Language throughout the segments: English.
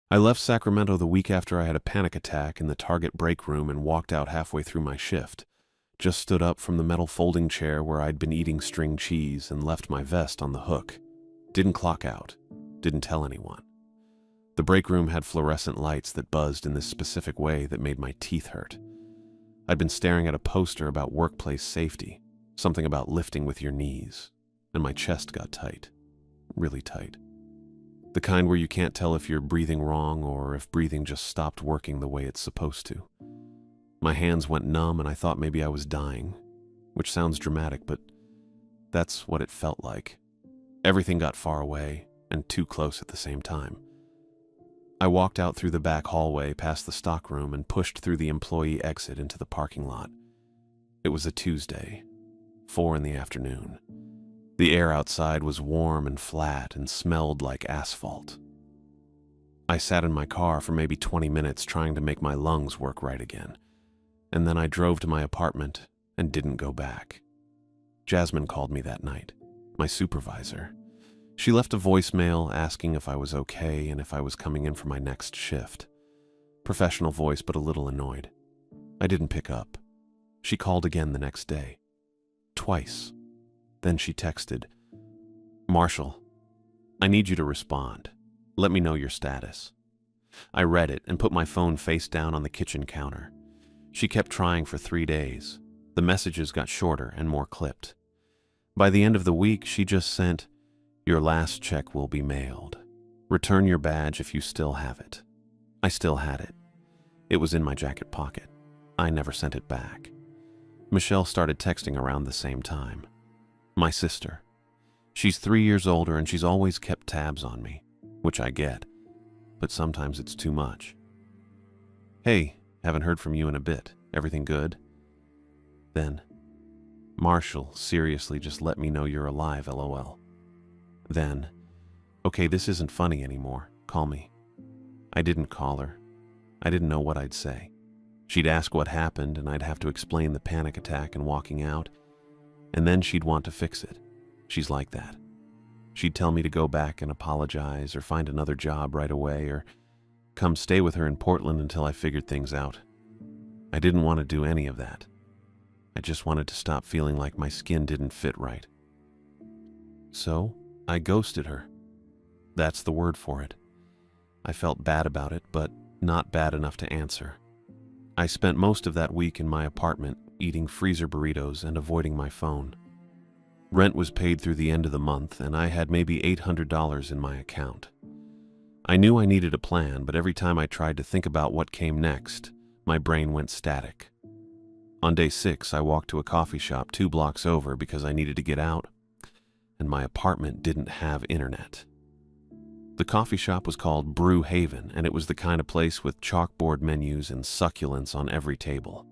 I left Sacramento the week after I had a panic attack in the Target break room and walked out halfway through my shift. Just stood up from the metal folding chair where I'd been eating string cheese and left my vest on the hook. Didn't clock out. Didn't tell anyone. The break room had fluorescent lights that buzzed in this specific way that made my teeth hurt. I'd been staring at a poster about workplace safety, something about lifting with your knees, and my chest got tight. Really tight. The kind where you can't tell if you're breathing wrong or if breathing just stopped working the way it's supposed to. My hands went numb and I thought maybe I was dying, which sounds dramatic, but that's what it felt like. Everything got far away and too close at the same time. I walked out through the back hallway past the stockroom and pushed through the employee exit into the parking lot. It was a Tuesday, 4 in the afternoon. The air outside was warm and flat and smelled like asphalt. I sat in my car for maybe 20 minutes trying to make my lungs work right again, and then I drove to my apartment and didn't go back. Jasmine called me that night, my supervisor. She left a voicemail asking if I was okay and if I was coming in for my next shift. Professional voice, but a little annoyed. I didn't pick up. She called again the next day. Twice. Then she texted, "Marshall, I need you to respond. Let me know your status." I read it and put my phone face down on the kitchen counter. She kept trying for 3 days. The messages got shorter and more clipped. By the end of the week, she just sent, "Your last check will be mailed. Return your badge if you still have it." I still had it. It was in my jacket pocket. I never sent it back. Michelle started texting around the same time. My sister. She's 3 years older and she's always kept tabs on me, which I get, but sometimes it's too much. "Hey, haven't heard from you in a bit. Everything good?" Then, "Marshall, seriously, just let me know you're alive, LOL." Then, "Okay, this isn't funny anymore. Call me." I didn't call her. I didn't know what I'd say. She'd ask what happened and I'd have to explain the panic attack and walking out, and then she'd want to fix it. She's like that. She'd tell me to go back and apologize or find another job right away or come stay with her in Portland until I figured things out. I didn't want to do any of that. I just wanted to stop feeling like my skin didn't fit right. So, I ghosted her. That's the word for it. I felt bad about it, but not bad enough to answer. I spent most of that week in my apartment, eating freezer burritos and avoiding my phone. Rent was paid through the end of the month, and I had maybe $800 in my account. I knew I needed a plan, but every time I tried to think about what came next, my brain went static. On day 6, I walked to a coffee shop 2 blocks over because I needed to get out, and my apartment didn't have internet. The coffee shop was called Brew Haven, and it was the kind of place with chalkboard menus and succulents on every table.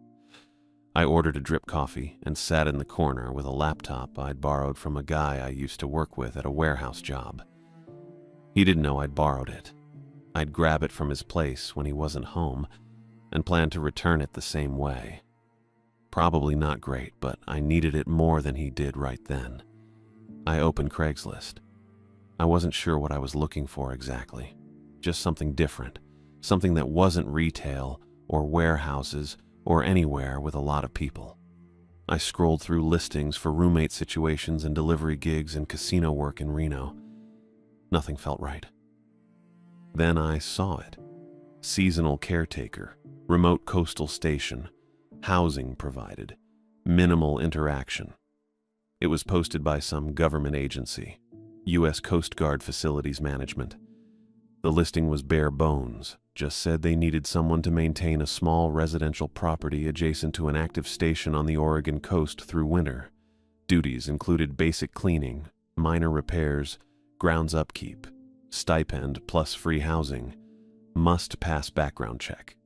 I ordered a drip coffee and sat in the corner with a laptop I'd borrowed from a guy I used to work with at a warehouse job. He didn't know I'd borrowed it. I'd grab it from his place when he wasn't home and planned to return it the same way. Probably not great, but I needed it more than he did right then. I opened Craigslist. I wasn't sure what I was looking for exactly. Just something different. Something that wasn't retail or warehouses or anywhere with a lot of people. I scrolled through listings for roommate situations and delivery gigs and casino work in Reno. Nothing felt right. Then I saw it. Seasonal caretaker, remote coastal station, housing provided, minimal interaction. It was posted by some government agency, U.S. Coast Guard Facilities Management. The listing was bare bones, just said they needed someone to maintain a small residential property adjacent to an active station on the Oregon coast through winter. Duties included basic cleaning, minor repairs, grounds upkeep, stipend plus free housing, must pass background check.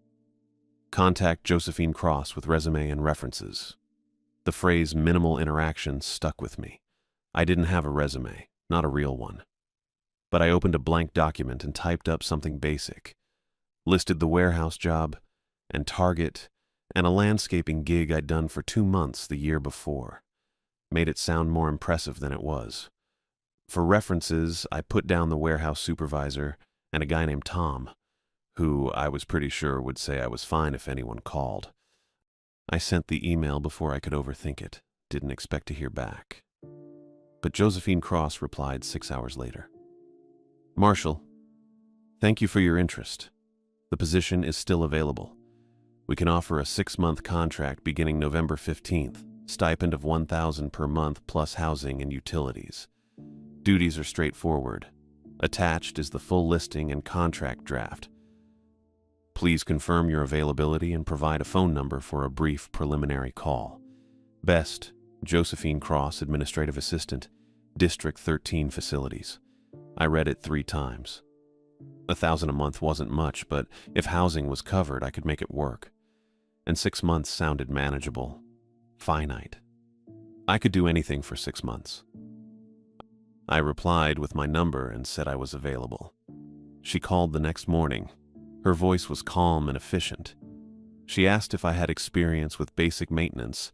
Contact Josephine Cross with resume and references. The phrase minimal interaction stuck with me. I didn't have a resume, not a real one. But I opened a blank document and typed up something basic. Listed the warehouse job, and Target, and a landscaping gig I'd done for 2 months the year before. Made it sound more impressive than it was. For references, I put down the warehouse supervisor and a guy named Tom, who I was pretty sure would say I was fine if anyone called. I sent the email before I could overthink it. Didn't expect to hear back. But Josephine Cross replied 6 hours later. Marshall, thank you for your interest. The position is still available. We can offer a 6-month contract beginning November 15th, stipend of $1,000 per month plus housing and utilities. Duties are straightforward. Attached is the full listing and contract draft. Please confirm your availability and provide a phone number for a brief preliminary call. Best, Josephine Cross, Administrative Assistant, District 13 Facilities. I read it 3 times. $1,000 a month wasn't much, but if housing was covered, I could make it work. And 6 months sounded manageable. Finite. I could do anything for 6 months. I replied with my number and said I was available. She called the next morning. Her voice was calm and efficient. She asked if I had experience with basic maintenance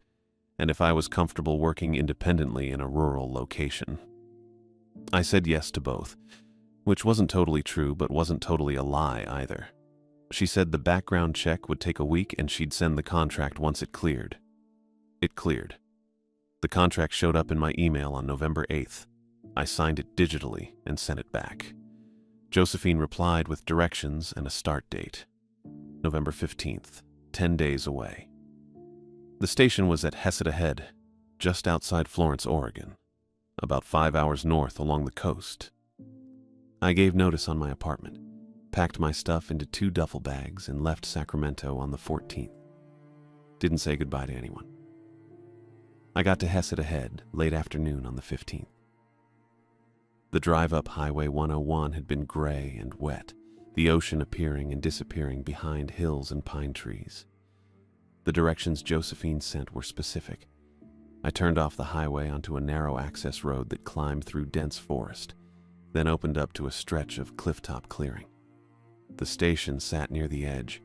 and if I was comfortable working independently in a rural location. I said yes to both, which wasn't totally true but wasn't totally a lie either. She said the background check would take a week and she'd send the contract once it cleared. It cleared. The contract showed up in my email on November 8th. I signed it digitally and sent it back. Josephine replied with directions and a start date. November 15th, 10 days away. The station was at Hesed Head, just outside Florence, Oregon, about 5 hours north along the coast. I gave notice on my apartment, packed my stuff into 2 duffel bags, and left Sacramento on the 14th. Didn't say goodbye to anyone. I got to Hesed Head late afternoon on the 15th. The drive up Highway 101 had been gray and wet, the ocean appearing and disappearing behind hills and pine trees. The directions Josephine sent were specific. I turned off the highway onto a narrow access road that climbed through dense forest, then opened up to a stretch of clifftop clearing. The station sat near the edge,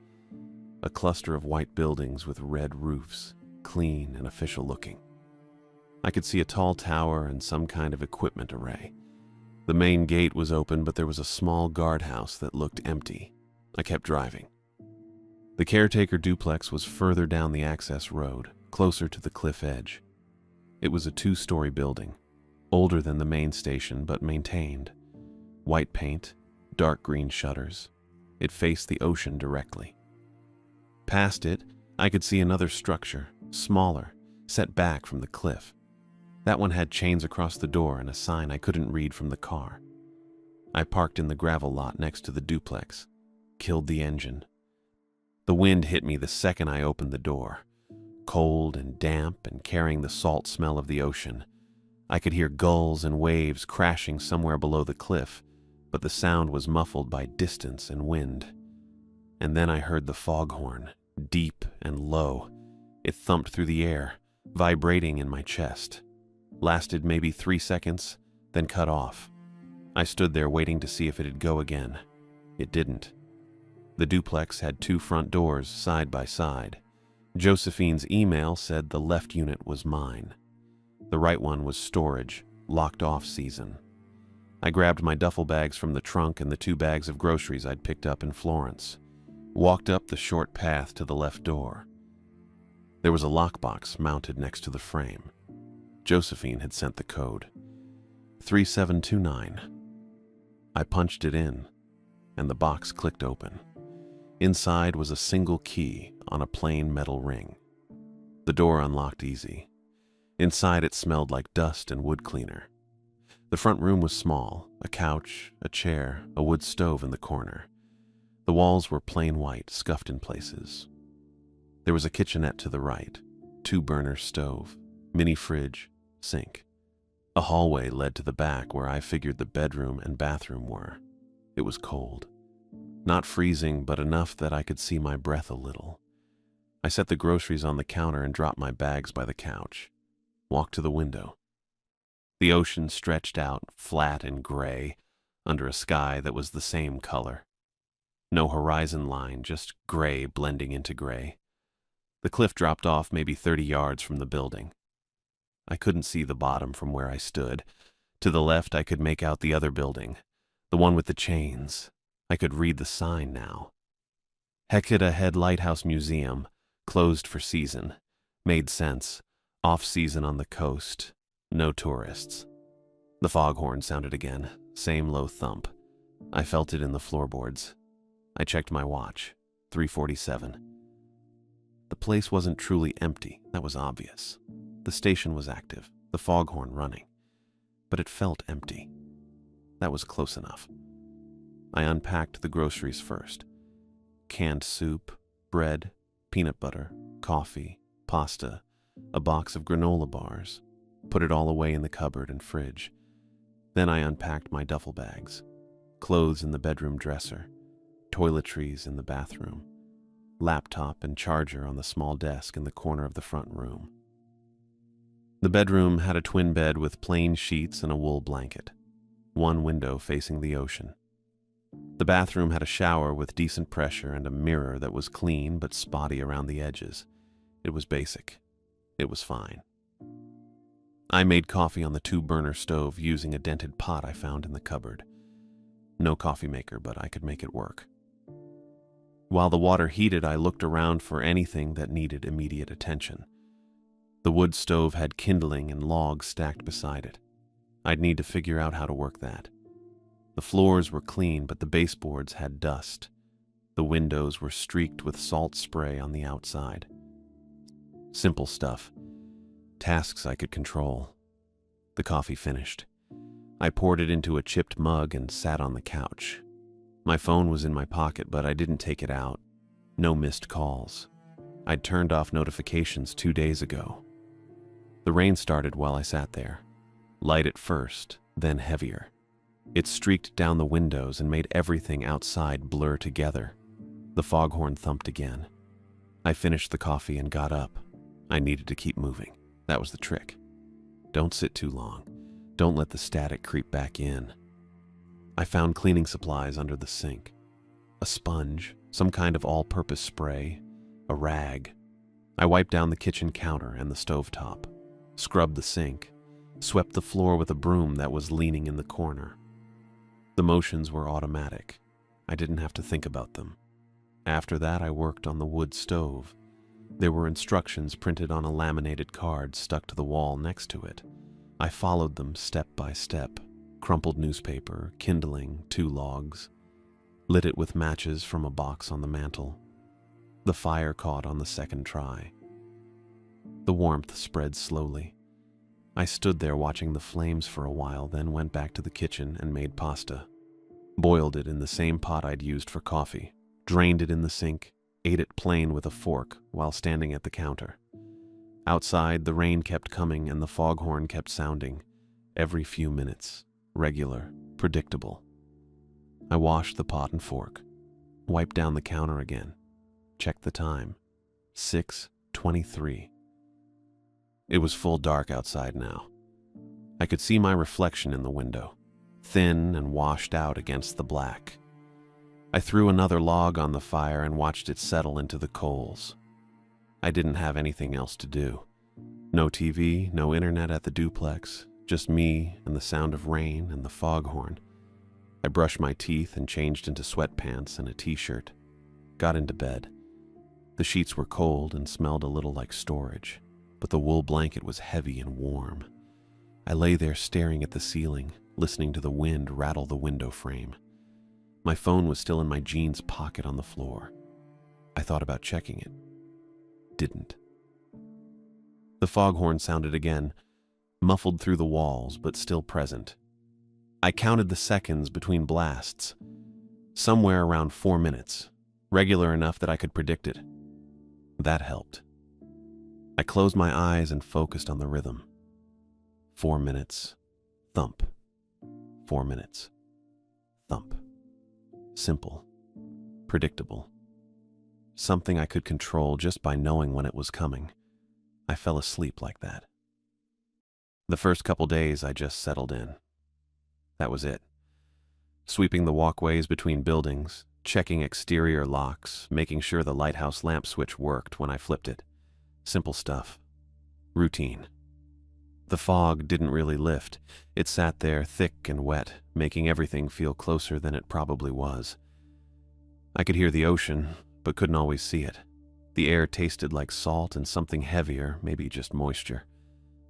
a cluster of white buildings with red roofs, clean and official looking. I could see a tall tower and some kind of equipment array. The main gate was open, but there was a small guardhouse that looked empty. I kept driving. The Caretaker duplex was further down the access road, closer to the cliff edge. It was a 2-story building, older than the main station but maintained. White paint, dark green shutters. It faced the ocean directly. Past it, I could see another structure, smaller, set back from the cliff. That one had chains across the door and a sign I couldn't read from the car. I parked in the gravel lot next to the duplex, killed the engine. The wind hit me the second I opened the door, cold and damp and carrying the salt smell of the ocean. I could hear gulls and waves crashing somewhere below the cliff, but the sound was muffled by distance and wind. And then I heard the foghorn, deep and low. It thumped through the air, vibrating in my chest. Lasted maybe 3 seconds, then cut off. I stood there waiting to see if it'd go again. It didn't. The duplex had 2 front doors side by side. Josephine's email said the left unit was mine. The right one was storage, locked off season. I grabbed my duffel bags from the trunk and the 2 bags of groceries I'd picked up in Florence. Walked up the short path to the left door. There was a lockbox mounted next to the frame. Josephine had sent the code. 3729. I punched it in, and the box clicked open. Inside was a single key on a plain metal ring. The door unlocked easy. Inside it smelled like dust and wood cleaner. The front room was small, a couch, a chair, a wood stove in the corner. The walls were plain white, scuffed in places. There was a kitchenette to the right, 2-burner stove, mini fridge, sink. A hallway led to the back where I figured the bedroom and bathroom were. It was cold. Not freezing, but enough that I could see my breath a little. I set the groceries on the counter and dropped my bags by the couch. Walked to the window. The ocean stretched out, flat and gray, under a sky that was the same color. No horizon line, just gray blending into gray. The cliff dropped off maybe 30 yards from the building. I couldn't see the bottom from where I stood. To the left, I could make out the other building, the one with the chains. I could read the sign now. Hecata Head Lighthouse Museum, closed for season. Made sense. Off-season on the coast. No tourists. The foghorn sounded again, same low thump. I felt it in the floorboards. I checked my watch. 3:47. The place wasn't truly empty, that was obvious. The station was active, the foghorn running. But it felt empty. That was close enough. I unpacked the groceries first. Canned soup, bread, peanut butter, coffee, pasta, a box of granola bars. Put it all away in the cupboard and fridge. Then I unpacked my duffel bags. Clothes in the bedroom dresser. Toiletries in the bathroom. Laptop and charger on the small desk in the corner of the front room. The bedroom had a twin bed with plain sheets and a wool blanket. One window facing the ocean. The bathroom had a shower with decent pressure and a mirror that was clean but spotty around the edges. It was basic. It was fine. I made coffee on the 2-burner stove using a dented pot I found in the cupboard. No coffee maker, but I could make it work. While the water heated, I looked around for anything that needed immediate attention. The wood stove had kindling and logs stacked beside it. I'd need to figure out how to work that. The floors were clean, but the baseboards had dust. The windows were streaked with salt spray on the outside. Simple stuff. Tasks I could control. The coffee finished. I poured it into a chipped mug and sat on the couch. My phone was in my pocket, but I didn't take it out. No missed calls. I'd turned off notifications 2 days ago. The rain started while I sat there. Light at first, then heavier. It streaked down the windows and made everything outside blur together. The foghorn thumped again. I finished the coffee and got up. I needed to keep moving. That was the trick. Don't sit too long. Don't let the static creep back in. I found cleaning supplies under the sink. A sponge, some kind of all-purpose spray, a rag. I wiped down the kitchen counter and the stovetop, scrubbed the sink, swept the floor with a broom that was leaning in the corner. The motions were automatic. I didn't have to think about them. After that, I worked on the wood stove. There were instructions printed on a laminated card stuck to the wall next to it. I followed them step by step. Crumpled newspaper, kindling, 2 logs. Lit it with matches from a box on the mantel. The fire caught on the second try. The warmth spread slowly. I stood there watching the flames for a while, then went back to the kitchen and made pasta. Boiled it in the same pot I'd used for coffee. Drained it in the sink. Ate it plain with a fork while standing at the counter. Outside, the rain kept coming and the foghorn kept sounding. Every few minutes. Regular, predictable. I washed the pot and fork. Wiped down the counter again. Checked the time. 6:23. It was full dark outside now. I could see my reflection in the window, thin and washed out against the black. I threw another log on the fire and watched it settle into the coals. I didn't have anything else to do. No TV, no internet at the duplex, just me and the sound of rain and the foghorn. I brushed my teeth and changed into sweatpants and a t-shirt. Got into bed. The sheets were cold and smelled a little like storage, but the wool blanket was heavy and warm. I lay there staring at the ceiling, listening to the wind rattle the window frame. My phone was still in my jeans pocket on the floor. I thought about checking it. Didn't. The foghorn sounded again, muffled through the walls, but still present. I counted the seconds between blasts. Somewhere around 4 minutes, regular enough that I could predict it. That helped. I closed my eyes and focused on the rhythm. 4 minutes, thump. 4 minutes, thump. Simple, predictable. Something I could control just by knowing when it was coming. I fell asleep like that. The first couple days I just settled in. That was it. Sweeping the walkways between buildings, checking exterior locks, making sure the lighthouse lamp switch worked when I flipped it. Simple stuff. Routine. The fog didn't really lift. It sat there thick and wet, making everything feel closer than it probably was. I could hear the ocean, but couldn't always see it. The air tasted like salt and something heavier, maybe just moisture.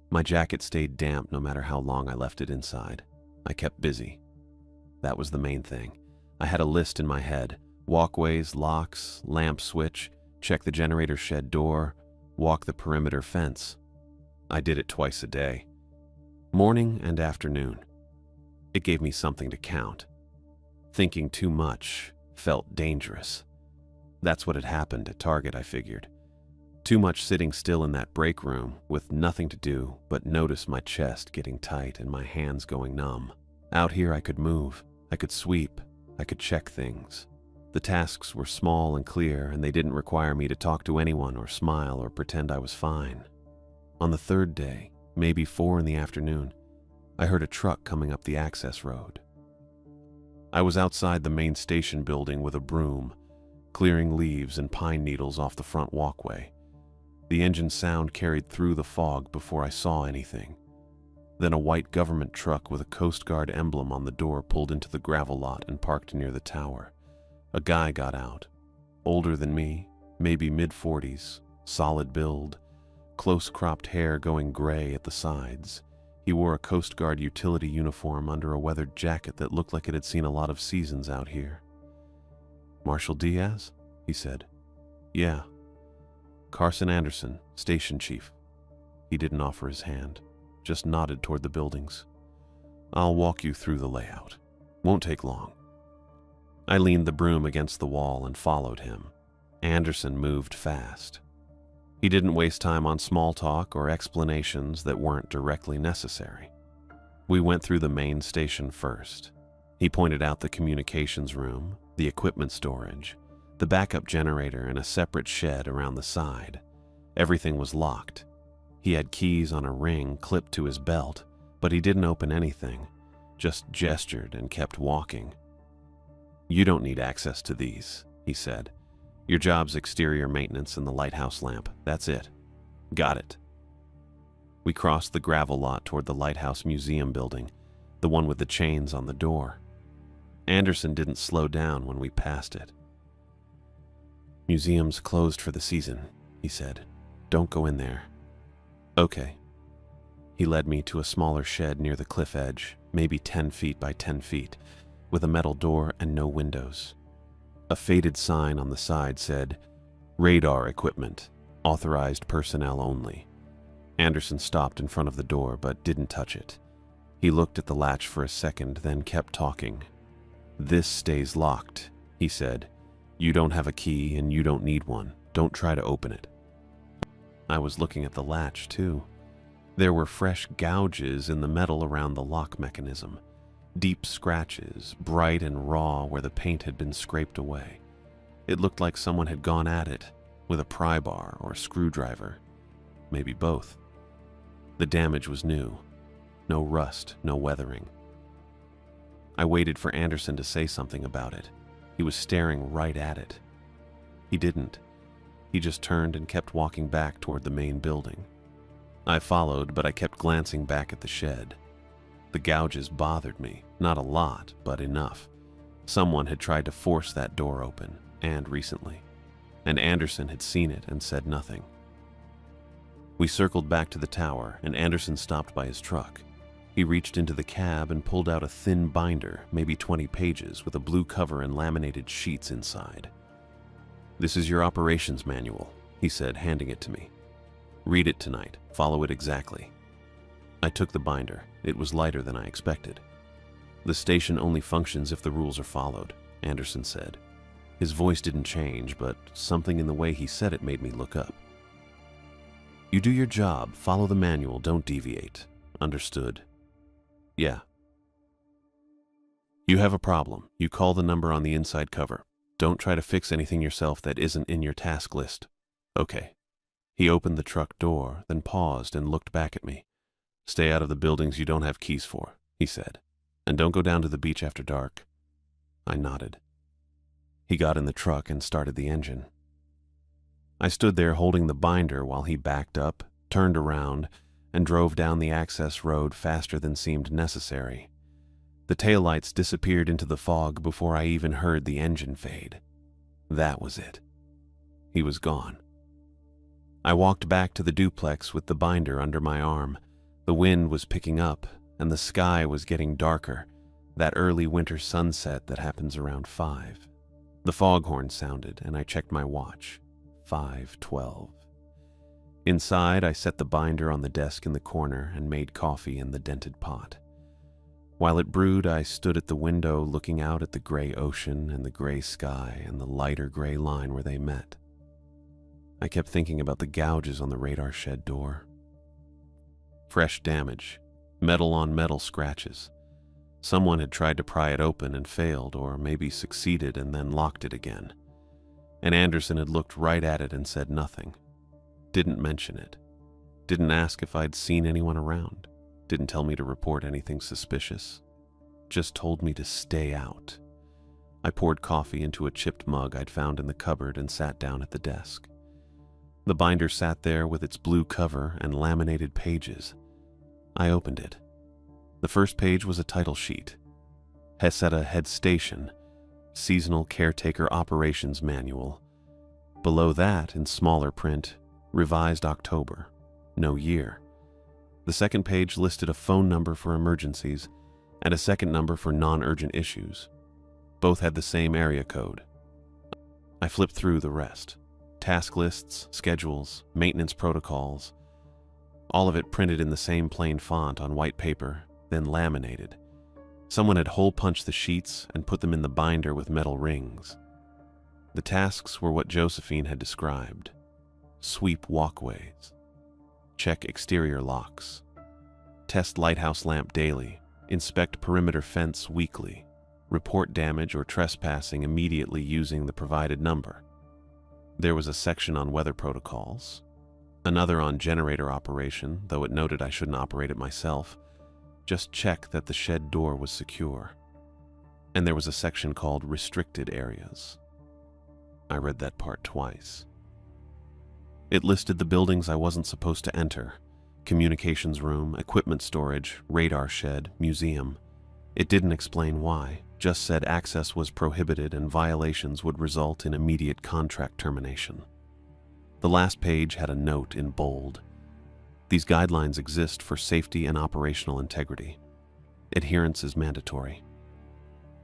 My jacket stayed damp no matter how long I left it inside. I kept busy. That was the main thing. I had a list in my head: walkways, locks, lamp switch, check the generator shed door, walk the perimeter fence. I did it twice a day, morning and afternoon. It gave me something to count. Thinking too much felt dangerous. That's what had happened at Target, I figured. Too much sitting still in that break room with nothing to do but notice my chest getting tight and my hands going numb. Out here I could move, I could sweep, I could check things. The tasks were small and clear, and they didn't require me to talk to anyone or smile or pretend I was fine. On the third day, maybe 4 in the afternoon, I heard a truck coming up the access road. I was outside the main station building with a broom, clearing leaves and pine needles off the front walkway. The engine sound carried through the fog before I saw anything. Then a white government truck with a Coast Guard emblem on the door pulled into the gravel lot and parked near the tower. A guy got out, older than me, maybe mid-40s, solid build, close-cropped hair going gray at the sides. He wore a Coast Guard utility uniform under a weathered jacket that looked like it had seen a lot of seasons out here. "Marshal Diaz?" he said. "Yeah." "Carson Anderson, station chief." He didn't offer his hand, just nodded toward the buildings. "I'll walk you through the layout. Won't take long." I leaned the broom against the wall and followed him. Anderson moved fast. He didn't waste time on small talk or explanations that weren't directly necessary. We went through the main station first. He pointed out the communications room, the equipment storage, the backup generator, and a separate shed around the side. Everything was locked. He had keys on a ring clipped to his belt, but he didn't open anything, just gestured and kept walking. "You don't need access to these," he said. "Your job's exterior maintenance and the lighthouse lamp. That's it." "Got it." We crossed the gravel lot toward the Lighthouse Museum building, the one with the chains on the door. Anderson didn't slow down when we passed it. "Museum's closed for the season," he said. "Don't go in there." "Okay." He led me to a smaller shed near the cliff edge, maybe 10 feet by 10 feet, with a metal door and no windows. A faded sign on the side said, "Radar equipment, authorized personnel only." Anderson stopped in front of the door but didn't touch it. He looked at the latch for a second, then kept talking. "This stays locked," he said. "You don't have a key and you don't need one. Don't try to open it." I was looking at the latch too. There were fresh gouges in the metal around the lock mechanism. Deep scratches, bright and raw where the paint had been scraped away. It looked like someone had gone at it with a pry bar or a screwdriver. Maybe both. The damage was new. No rust, no weathering. I waited for Anderson to say something about it. He was staring right at it. He didn't. He just turned and kept walking back toward the main building. I followed, but I kept glancing back at the shed. The gouges bothered me, not a lot, but enough. Someone had tried to force that door open, and recently. And Anderson had seen it and said nothing. We circled back to the tower, and Anderson stopped by his truck. He reached into the cab and pulled out a thin binder, maybe 20 pages, with a blue cover and laminated sheets inside. "This is your operations manual," he said, handing it to me. "Read it tonight. Follow it exactly." I took the binder. It was lighter than I expected. "The station only functions if the rules are followed," Anderson said. His voice didn't change, but something in the way he said it made me look up. "You do your job, follow the manual, don't deviate. Understood?" "Yeah." "You have a problem. You call the number on the inside cover. Don't try to fix anything yourself that isn't in your task list." "Okay." He opened the truck door, then paused and looked back at me. "Stay out of the buildings you don't have keys for," he said. "And don't go down to the beach after dark." I nodded. He got in the truck and started the engine. I stood there holding the binder while he backed up, turned around, and drove down the access road faster than seemed necessary. The taillights disappeared into the fog before I even heard the engine fade. That was it. He was gone. I walked back to the duplex with the binder under my arm. The wind was picking up, and the sky was getting darker, that early winter sunset that happens around 5. The foghorn sounded, and I checked my watch. 5:12. Inside, I set the binder on the desk in the corner and made coffee in the dented pot. While it brewed, I stood at the window looking out at the gray ocean and the gray sky and the lighter gray line where they met. I kept thinking about the gouges on the radar shed door. Fresh damage, metal on metal scratches. Someone had tried to pry it open and failed, or maybe succeeded and then locked it again. And Anderson had looked right at it and said nothing. Didn't mention it. Didn't ask if I'd seen anyone around. Didn't tell me to report anything suspicious. Just told me to stay out. I poured coffee into a chipped mug I'd found in the cupboard and sat down at the desk. The binder sat there with its blue cover and laminated pages. I opened it. The first page was a title sheet. Heseta Head Station, Seasonal Caretaker Operations Manual. Below that, in smaller print, Revised October, no year. The second page listed a phone number for emergencies and a second number for non-urgent issues. Both had the same area code. I flipped through the rest. Task lists, schedules, maintenance protocols. All of it printed in the same plain font on white paper, then laminated. Someone had hole-punched the sheets and put them in the binder with metal rings. The tasks were what Josephine had described. Sweep walkways. Check exterior locks. Test lighthouse lamp daily. Inspect perimeter fence weekly. Report damage or trespassing immediately using the provided number. There was a section on weather protocols. Another on generator operation, though it noted I shouldn't operate it myself. Just check that the shed door was secure. And there was a section called Restricted Areas. I read that part twice. It listed the buildings I wasn't supposed to enter: communications room, equipment storage, radar shed, museum. It didn't explain why, just said access was prohibited and violations would result in immediate contract termination. The last page had a note in bold. These guidelines exist for safety and operational integrity. Adherence is mandatory.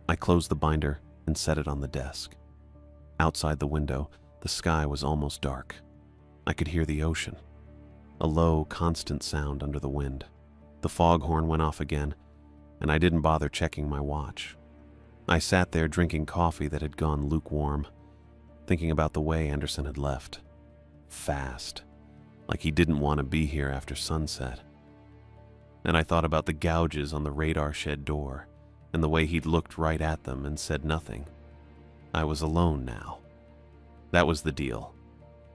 I closed the binder and set it on the desk. Outside the window, the sky was almost dark. I could hear the ocean, a low, constant sound under the wind. The foghorn went off again, and I didn't bother checking my watch. I sat there drinking coffee that had gone lukewarm, thinking about the way Anderson had left. Fast, like he didn't want to be here after sunset. And I thought about the gouges on the radar shed door, and the way he'd looked right at them and said nothing. I was alone now. That was the deal.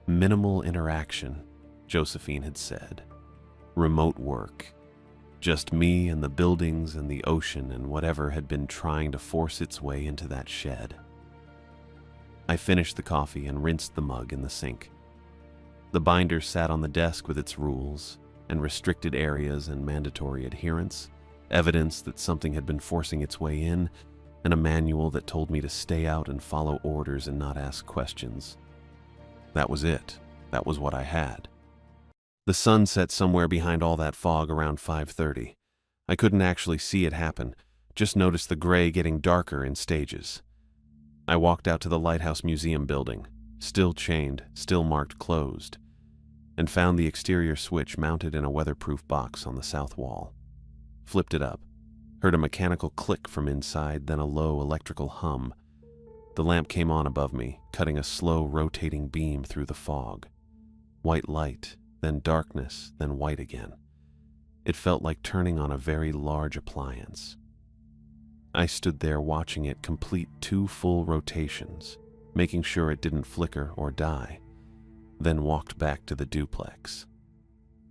Minimal interaction, Josephine had said. Remote work. Just me and the buildings and the ocean and whatever had been trying to force its way into that shed. I finished the coffee and rinsed the mug in the sink. The binder sat on the desk with its rules and restricted areas and mandatory adherence, evidence that something had been forcing its way in, and a manual that told me to stay out and follow orders and not ask questions. That was it. That was what I had. The sun set somewhere behind all that fog around 5:30. I couldn't actually see it happen, just noticed the gray getting darker in stages. I walked out to the Lighthouse Museum building, still chained, still marked closed, and found the exterior switch mounted in a weatherproof box on the south wall. Flipped it up, heard a mechanical click from inside, then a low electrical hum. The lamp came on above me, cutting a slow rotating beam through the fog. White light, then darkness, then white again. It felt like turning on a very large appliance. I stood there watching it complete 2 full rotations, making sure it didn't flicker or die, then walked back to the duplex.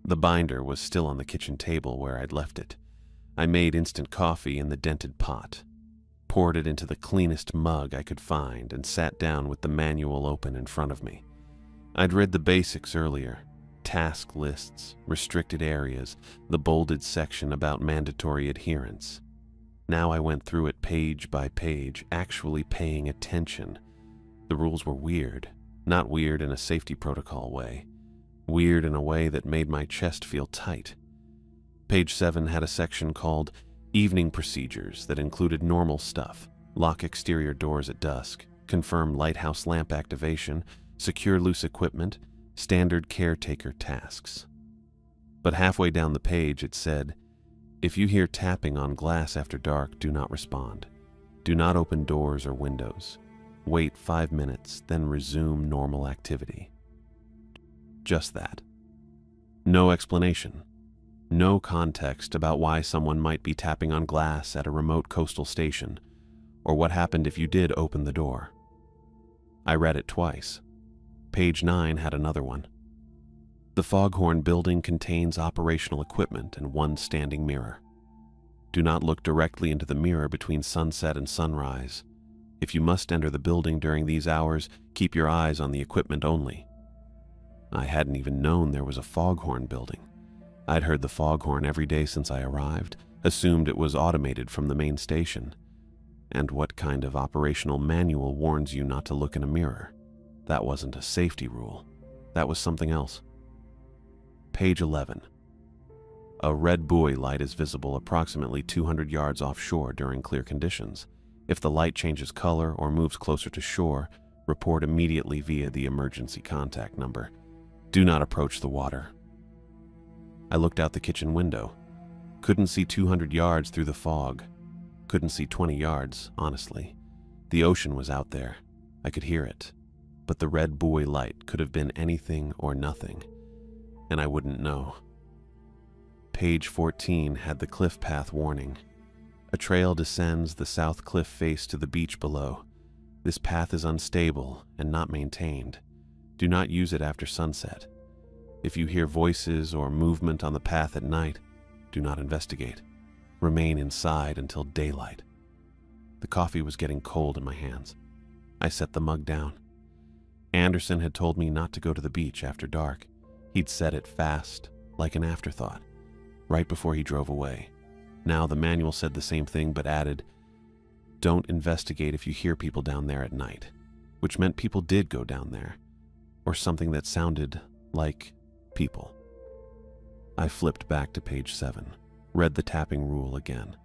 The binder was still on the kitchen table where I'd left it. I made instant coffee in the dented pot, poured it into the cleanest mug I could find, and sat down with the manual open in front of me. I'd read the basics earlier: task lists, restricted areas, the bolded section about mandatory adherence. Now I went through it page by page, actually paying attention. The rules were weird, Not weird in a safety protocol way. Weird in a way that made my chest feel tight. Page 7 had a section called Evening Procedures that included normal stuff: lock exterior doors at dusk, confirm lighthouse lamp activation, secure loose equipment, standard caretaker tasks. But halfway down the page it said, if you hear tapping on glass after dark, do not respond. Do not open doors or windows. Wait 5 minutes, then resume normal activity. Just that. No explanation. No context about why someone might be tapping on glass at a remote coastal station, or what happened if you did open the door. I read it twice. Page 9 had another one. The Foghorn building contains operational equipment and one standing mirror. Do not look directly into the mirror between sunset and sunrise. If you must enter the building during these hours, keep your eyes on the equipment only. I hadn't even known there was a Foghorn building. I'd heard the Foghorn every day since I arrived, assumed it was automated from the main station. And what kind of operational manual warns you not to look in a mirror? That wasn't a safety rule. That was something else. Page 11. A red buoy light is visible approximately 200 yards offshore during clear conditions. If the light changes color or moves closer to shore, report immediately via the emergency contact number. Do not approach the water. I looked out the kitchen window. Couldn't see 200 yards through the fog. Couldn't see 20 yards, honestly. The ocean was out there. I could hear it. But the red buoy light could have been anything or nothing, and I wouldn't know. Page 14 had the cliff path warning. A trail descends the south cliff face to the beach below. This path is unstable and not maintained. Do not use it after sunset. If you hear voices or movement on the path at night, do not investigate. Remain inside until daylight. The coffee was getting cold in my hands. I set the mug down. Anderson had told me not to go to the beach after dark. He'd said it fast, like an afterthought, right before he drove away. Now the manual said the same thing but added, don't investigate if you hear people down there at night, which meant people did go down there, or something that sounded like people. I flipped back to page 7, read the tapping rule again.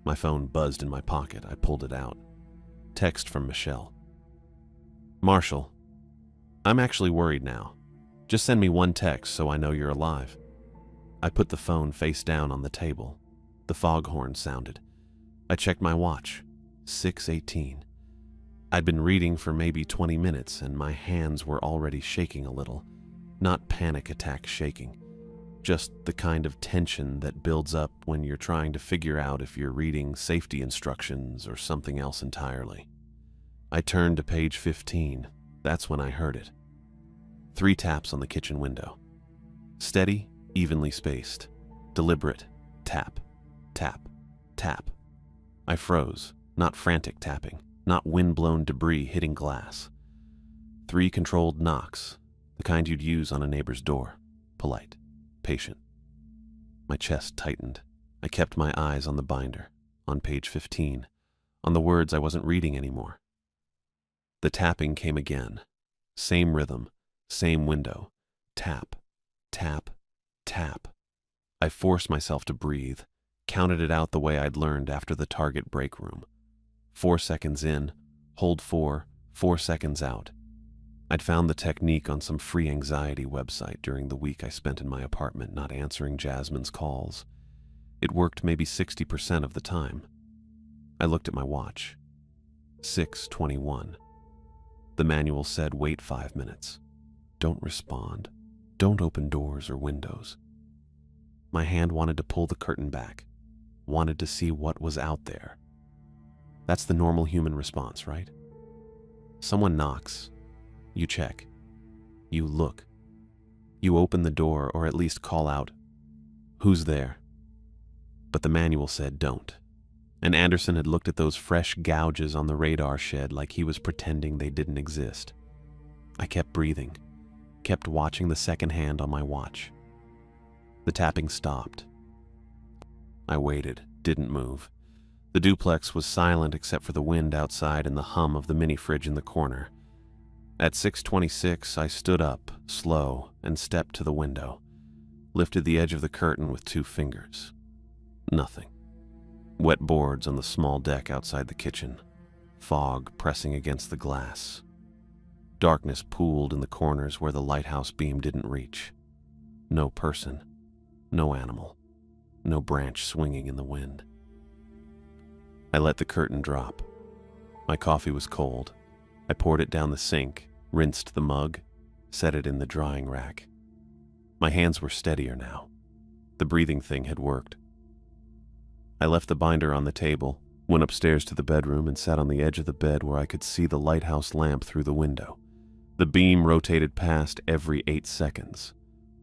My phone buzzed in my pocket. I pulled it out. Text from Michelle. Marshall, I'm actually worried now. Just send me one text so I know you're alive. I put the phone face down on the table. The foghorn sounded. I checked my watch. 6:18. I'd been reading for maybe 20 minutes and my hands were already shaking a little. Not panic attack shaking. Just the kind of tension that builds up when you're trying to figure out if you're reading safety instructions or something else entirely. I turned to page 15. That's when I heard it. 3 taps on the kitchen window. Steady, evenly spaced. Deliberate. Tap, tap, tap. I froze. Not frantic tapping. Not wind-blown debris hitting glass. 3 controlled knocks. The kind you'd use on a neighbor's door. Polite. Patient. My chest tightened. I kept my eyes on the binder. On page 15. On the words I wasn't reading anymore. The tapping came again. Same rhythm. Same window. Tap, tap, tap. I forced myself to breathe, counted it out the way I'd learned after the Target break room. 4 seconds in, hold 4, 4 seconds out. I'd found the technique on some free anxiety website during the week I spent in my apartment not answering Jasmine's calls. It worked maybe 60% of the time. I looked at my watch. 6:21. The manual said wait 5 minutes. Don't respond. Don't open doors or windows. My hand wanted to pull the curtain back, wanted to see what was out there. That's the normal human response, right? Someone knocks. You check. You look. You open the door or at least call out, "Who's there?" But the manual said don't. And Anderson had looked at those fresh gouges on the radar shed like he was pretending they didn't exist. I kept breathing, kept watching the second hand on my watch. The tapping stopped. I waited, didn't move. The duplex was silent except for the wind outside and the hum of the mini fridge in the corner. At 6:26, I stood up, slow, and stepped to the window, lifted the edge of the curtain with 2 fingers. Nothing. Wet boards on the small deck outside the kitchen, fog pressing against the glass. Darkness pooled in the corners where the lighthouse beam didn't reach. No person, no animal, no branch swinging in the wind. I let the curtain drop. My coffee was cold. I poured it down the sink, rinsed the mug, set it in the drying rack. My hands were steadier now. The breathing thing had worked. I left the binder on the table, went upstairs to the bedroom, and sat on the edge of the bed where I could see the lighthouse lamp through the window. The beam rotated past every 8 seconds.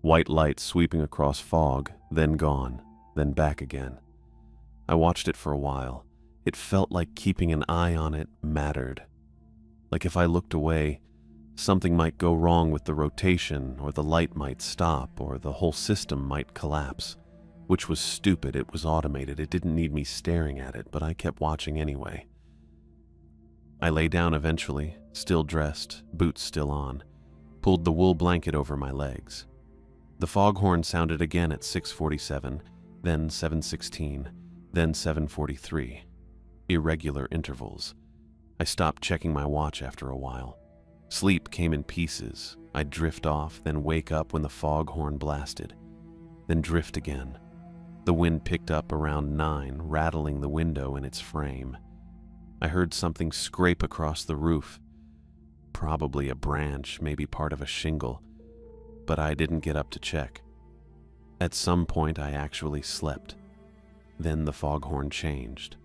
White light sweeping across fog, then gone, then back again. I watched it for a while. It felt like keeping an eye on it mattered. Like if I looked away, something might go wrong with the rotation, or the light might stop, or the whole system might collapse. Which was stupid. It was automated. It didn't need me staring at it, but I kept watching anyway. I lay down eventually, still dressed, boots still on, pulled the wool blanket over my legs. The foghorn sounded again at 6:47, then 7:16, then 7:43. Irregular intervals. I stopped checking my watch after a while. Sleep came in pieces. I'd drift off, then wake up when the foghorn blasted, then drift again. The wind picked up around 9, rattling the window in its frame. I heard something scrape across the roof. Probably a branch, maybe part of a shingle, but I didn't get up to check. At some point, I actually slept. Then the foghorn changed.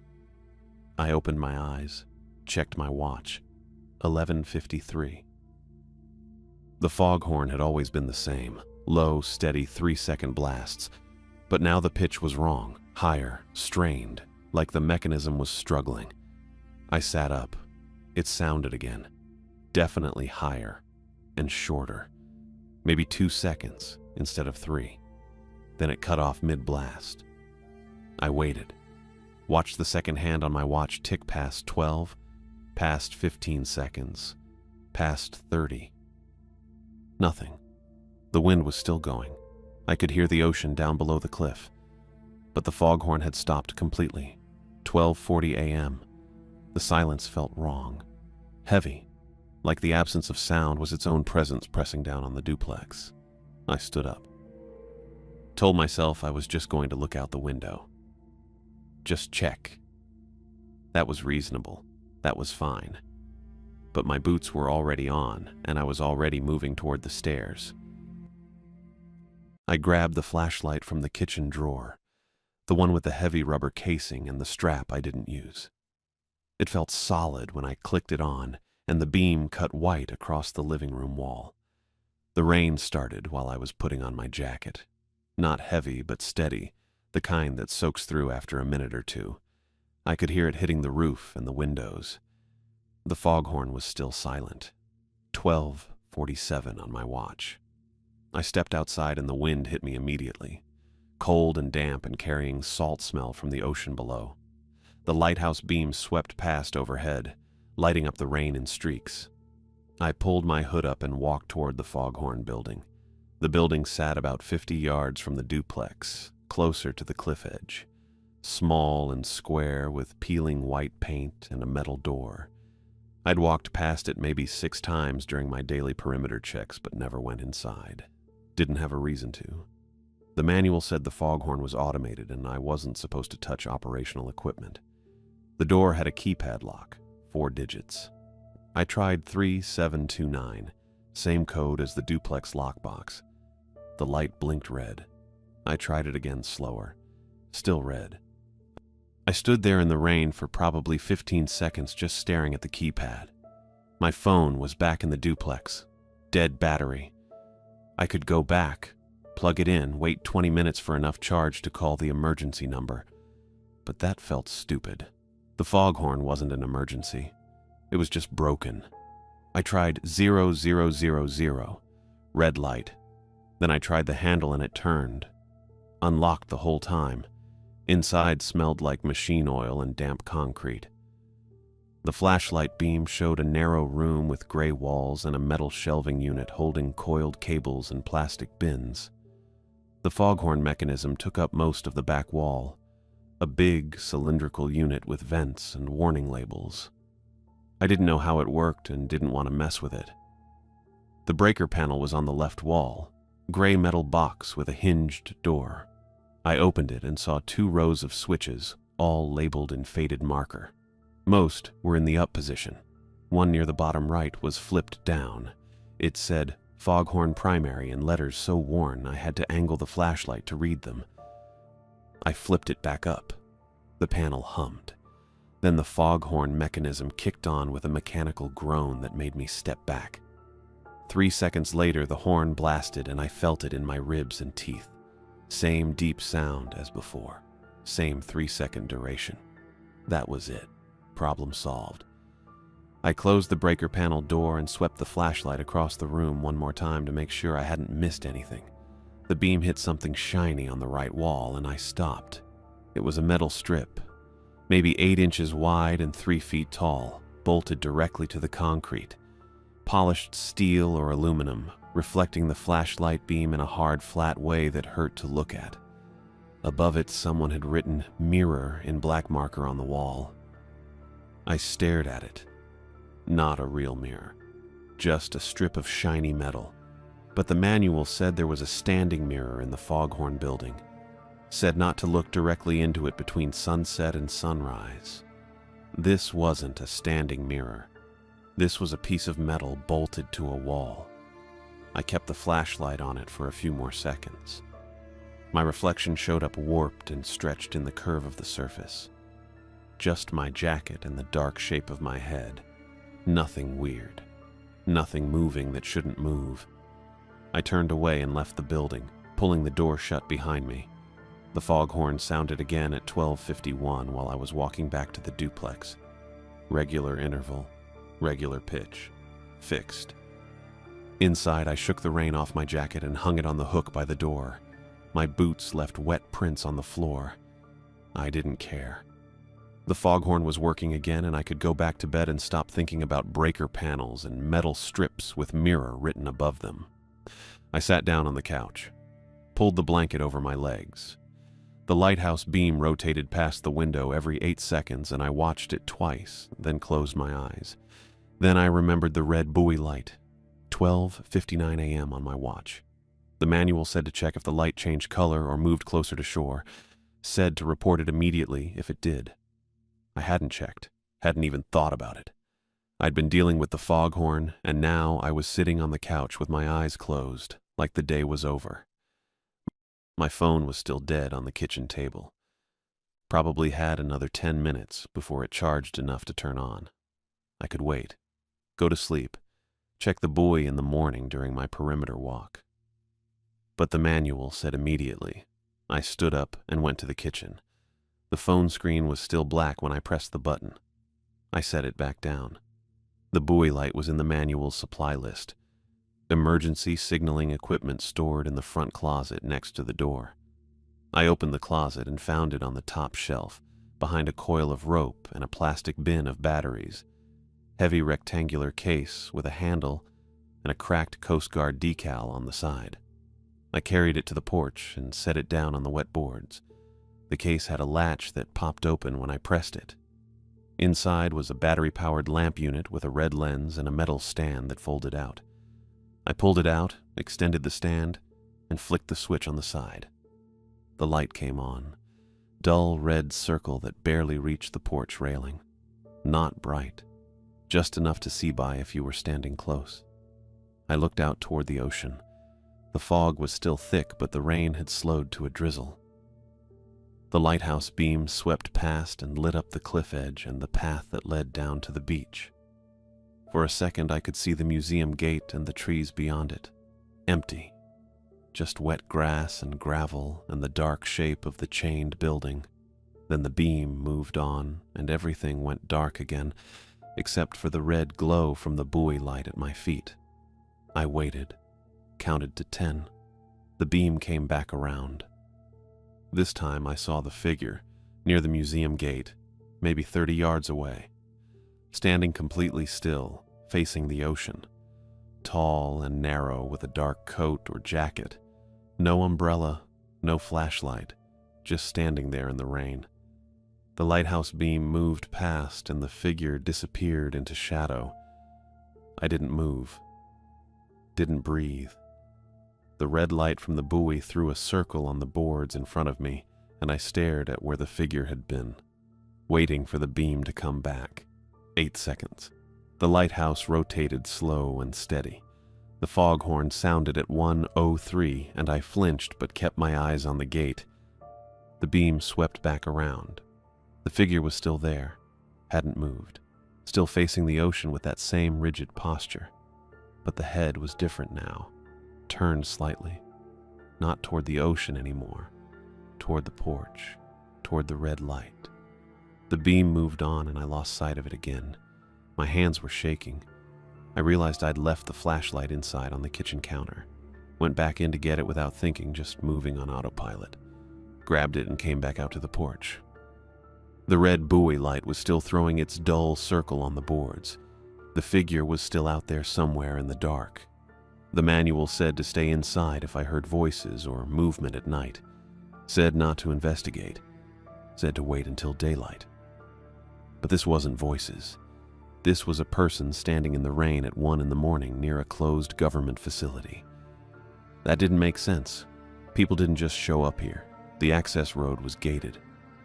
I opened my eyes, checked my watch. 11:53. The foghorn had always been the same, low, steady 3-second blasts, but now the pitch was wrong, higher, strained, like the mechanism was struggling. I sat up. It sounded again, definitely higher and shorter, maybe 2 seconds instead of 3. Then it cut off mid-blast. I waited, watched the second hand on my watch tick past 12, past 15 seconds, past 30. Nothing. The wind was still going. I could hear the ocean down below the cliff. But the foghorn had stopped completely. 12:40 a.m. The silence felt wrong. Heavy. Like the absence of sound was its own presence pressing down on the duplex. I stood up. Told myself I was just going to look out the window. Just check. That was reasonable. That was fine. But my boots were already on, and I was already moving toward the stairs. I grabbed the flashlight from the kitchen drawer, the one with the heavy rubber casing and the strap I didn't use. It felt solid when I clicked it on, and the beam cut white across the living room wall. The rain started while I was putting on my jacket. Not heavy, but steady, the kind that soaks through after a minute or two. I could hear it hitting the roof and the windows. The foghorn was still silent. 12:47 on my watch. I stepped outside and the wind hit me immediately, cold and damp and carrying salt smell from the ocean below. The lighthouse beam swept past overhead, lighting up the rain in streaks. I pulled my hood up and walked toward the foghorn building. The building sat about 50 yards from the duplex, closer to the cliff edge. Small and square with peeling white paint and a metal door. I'd walked past it maybe 6 times during my daily perimeter checks, but never went inside. Didn't have a reason to. The manual said the foghorn was automated and I wasn't supposed to touch operational equipment. The door had a keypad lock, 4 digits. I tried 3729, same code as the duplex lockbox. The light blinked red. I tried it again slower. Still red. I stood there in the rain for probably 15 seconds just staring at the keypad. My phone was back in the duplex. Dead battery. I could go back, plug it in, wait 20 minutes for enough charge to call the emergency number. But that felt stupid. The foghorn wasn't an emergency. It was just broken. I tried 0000, red light. Then I tried the handle and it turned. Unlocked the whole time. Inside smelled like machine oil and damp concrete. The flashlight beam showed a narrow room with gray walls and a metal shelving unit holding coiled cables and plastic bins. The foghorn mechanism took up most of the back wall, a big, cylindrical unit with vents and warning labels. I didn't know how it worked and didn't want to mess with it. The breaker panel was on the left wall, gray metal box with a hinged door. I opened it and saw 2 rows of switches, all labeled in faded marker. Most were in the up position. One near the bottom right was flipped down. It said Foghorn Primary in letters so worn I had to angle the flashlight to read them. I flipped it back up. The panel hummed. Then the foghorn mechanism kicked on with a mechanical groan that made me step back. 3 seconds later, the horn blasted and I felt it in my ribs and teeth. Same deep sound as before. Same 3-second duration. That was it. Problem solved. I closed the breaker panel door and swept the flashlight across the room one more time to make sure I hadn't missed anything. The beam hit something shiny on the right wall and I stopped. It was a metal strip, maybe 8 inches wide and 3 feet tall, bolted directly to the concrete. Polished steel or aluminum, reflecting the flashlight beam in a hard, flat way that hurt to look at. Above it, someone had written "Mirror" in black marker on the wall. I stared at it. Not a real mirror, just a strip of shiny metal. But the manual said there was a standing mirror in the Foghorn building. Said not to look directly into it between sunset and sunrise. This wasn't a standing mirror. This was a piece of metal bolted to a wall. I kept the flashlight on it for a few more seconds. My reflection showed up warped and stretched in the curve of the surface. Just my jacket and the dark shape of my head. Nothing weird. Nothing moving that shouldn't move. I turned away and left the building, pulling the door shut behind me. The foghorn sounded again at 12:51 while I was walking back to the duplex. Regular interval, regular pitch, fixed. Inside, I shook the rain off my jacket and hung it on the hook by the door. My boots left wet prints on the floor. I didn't care. The foghorn was working again and I could go back to bed and stop thinking about breaker panels and metal strips with "Mirror" written above them. I sat down on the couch, pulled the blanket over my legs. The lighthouse beam rotated past the window every 8 seconds and I watched it twice, then closed my eyes. Then I remembered the red buoy light. 12:59 a.m. on my watch. The manual said to check if the light changed color or moved closer to shore. Said to report it immediately if it did. I hadn't checked, hadn't even thought about it. I'd been dealing with the foghorn, and now I was sitting on the couch with my eyes closed, like the day was over. My phone was still dead on the kitchen table. Probably had another 10 minutes before it charged enough to turn on. I could wait, go to sleep, check the buoy in the morning during my perimeter walk. But the manual said immediately. I stood up and went to the kitchen. The phone screen was still black when I pressed the button. I set it back down. The buoy light was in the manual's supply list. Emergency signaling equipment stored in the front closet next to the door. I opened the closet and found it on the top shelf, behind a coil of rope and a plastic bin of batteries. Heavy rectangular case with a handle and a cracked Coast Guard decal on the side. I carried it to the porch and set it down on the wet boards. The case had a latch that popped open when I pressed it. Inside was a battery-powered lamp unit with a red lens and a metal stand that folded out. I pulled it out, extended the stand, and flicked the switch on the side. The light came on. Dull red circle that barely reached the porch railing. Not bright. Just enough to see by if you were standing close. I looked out toward the ocean. The fog was still thick, but the rain had slowed to a drizzle. The lighthouse beam swept past and lit up the cliff edge and the path that led down to the beach. For a second, I could see the museum gate and the trees beyond it. Empty. Just wet grass and gravel and the dark shape of the chained building. Then the beam moved on and everything went dark again, except for the red glow from the buoy light at my feet. I waited, counted to 10. The beam came back around. This time I saw the figure, near the museum gate, maybe 30 yards away. standing completely still, facing the ocean. Tall and narrow with a dark coat or jacket. No umbrella, no flashlight, just standing there in the rain. The lighthouse beam moved past and the figure disappeared into shadow. I didn't move, didn't breathe. The red light from the buoy threw a circle on the boards in front of me, and I stared at where the figure had been, waiting for the beam to come back. 8 seconds. The lighthouse rotated slow and steady. The foghorn sounded at 1:03, and I flinched but kept my eyes on the gate. The beam swept back around. The figure was still there, hadn't moved, still facing the ocean with that same rigid posture. But the head was different now, turned slightly, not toward the ocean anymore, toward the porch, toward the red light. The beam moved on and I lost sight of it again. My hands were shaking. I realized I'd left the flashlight inside on the kitchen counter. Went back in to get it without thinking, just moving on autopilot. Grabbed it and came back out to the porch. The red buoy light was still throwing its dull circle on the boards. The figure was still out there somewhere in the dark. The manual said to stay inside if I heard voices or movement at night. Said not to investigate. Said to wait until daylight. But this wasn't voices. This was a person standing in the rain at 1 a.m. near a closed government facility. That didn't make sense. People didn't just show up here. The access road was gated.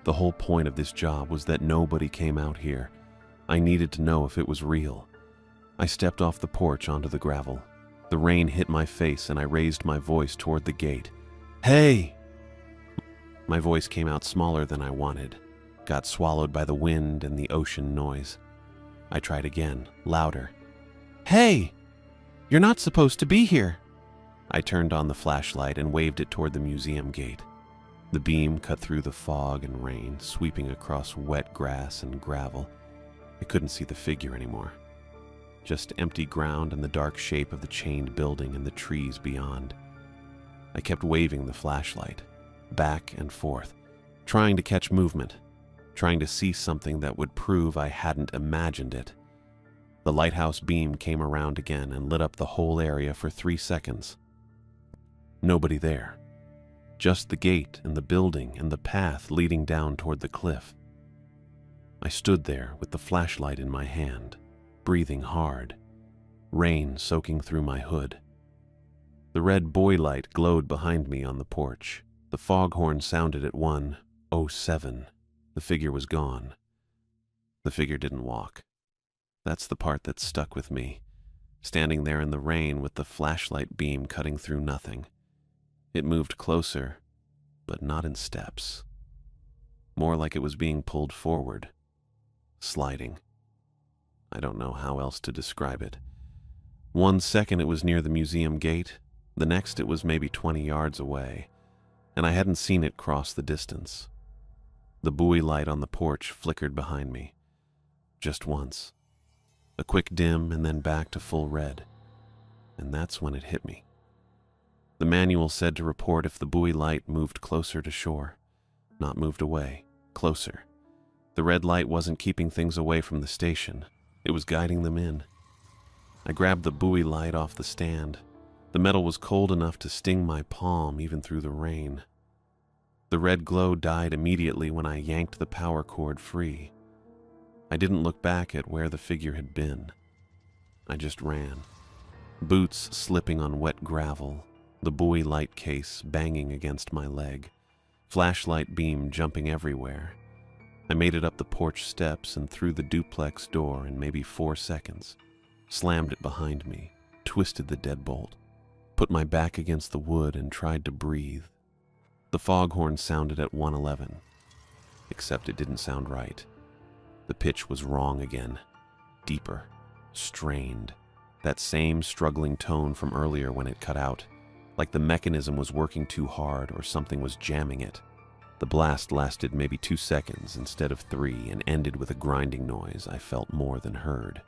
The whole point of this job was that nobody came out here. I needed to know if it was real. I stepped off the porch onto the gravel. The rain hit my face and I raised my voice toward the gate. "Hey!" My voice came out smaller than I wanted, got swallowed by the wind and the ocean noise. I tried again, louder. "Hey! You're not supposed to be here." I turned on the flashlight and waved it toward the museum gate. The beam cut through the fog and rain, sweeping across wet grass and gravel. I couldn't see the figure anymore. Just empty ground and the dark shape of the chained building and the trees beyond. I kept waving the flashlight, back and forth, trying to catch movement, trying to see something that would prove I hadn't imagined it. The lighthouse beam came around again and lit up the whole area for 3 seconds. Nobody there. Just the gate and the building and the path leading down toward the cliff. I stood there with the flashlight in my hand, breathing hard, rain soaking through my hood. The red buoy light glowed behind me on the porch. The foghorn sounded at 1:07. The figure was gone. The figure didn't walk. That's the part that stuck with me, standing there in the rain with the flashlight beam cutting through nothing. It moved closer, but not in steps. More like it was being pulled forward, sliding. I don't know how else to describe it. 1 second it was near the museum gate, the next it was maybe 20 yards away, and I hadn't seen it cross the distance. The buoy light on the porch flickered behind me. Just once. A quick dim and then back to full red. And that's when it hit me. The manual said to report if the buoy light moved closer to shore. Not moved away, closer. The red light wasn't keeping things away from the station. It was guiding them in. I grabbed the buoy light off the stand. The metal was cold enough to sting my palm even through the rain. The red glow died immediately when I yanked the power cord free. I didn't look back at where the figure had been. I just ran. Boots slipping on wet gravel, the buoy light case banging against my leg, flashlight beam jumping everywhere. I made it up the porch steps and through the duplex door in maybe 4 seconds, slammed it behind me, twisted the deadbolt, put my back against the wood and tried to breathe. The foghorn sounded at 1:11, except it didn't sound right. The pitch was wrong again, deeper, strained, that same struggling tone from earlier when it cut out, like the mechanism was working too hard or something was jamming it. The blast lasted maybe 2 seconds instead of 3 and ended with a grinding noise I felt more than heard.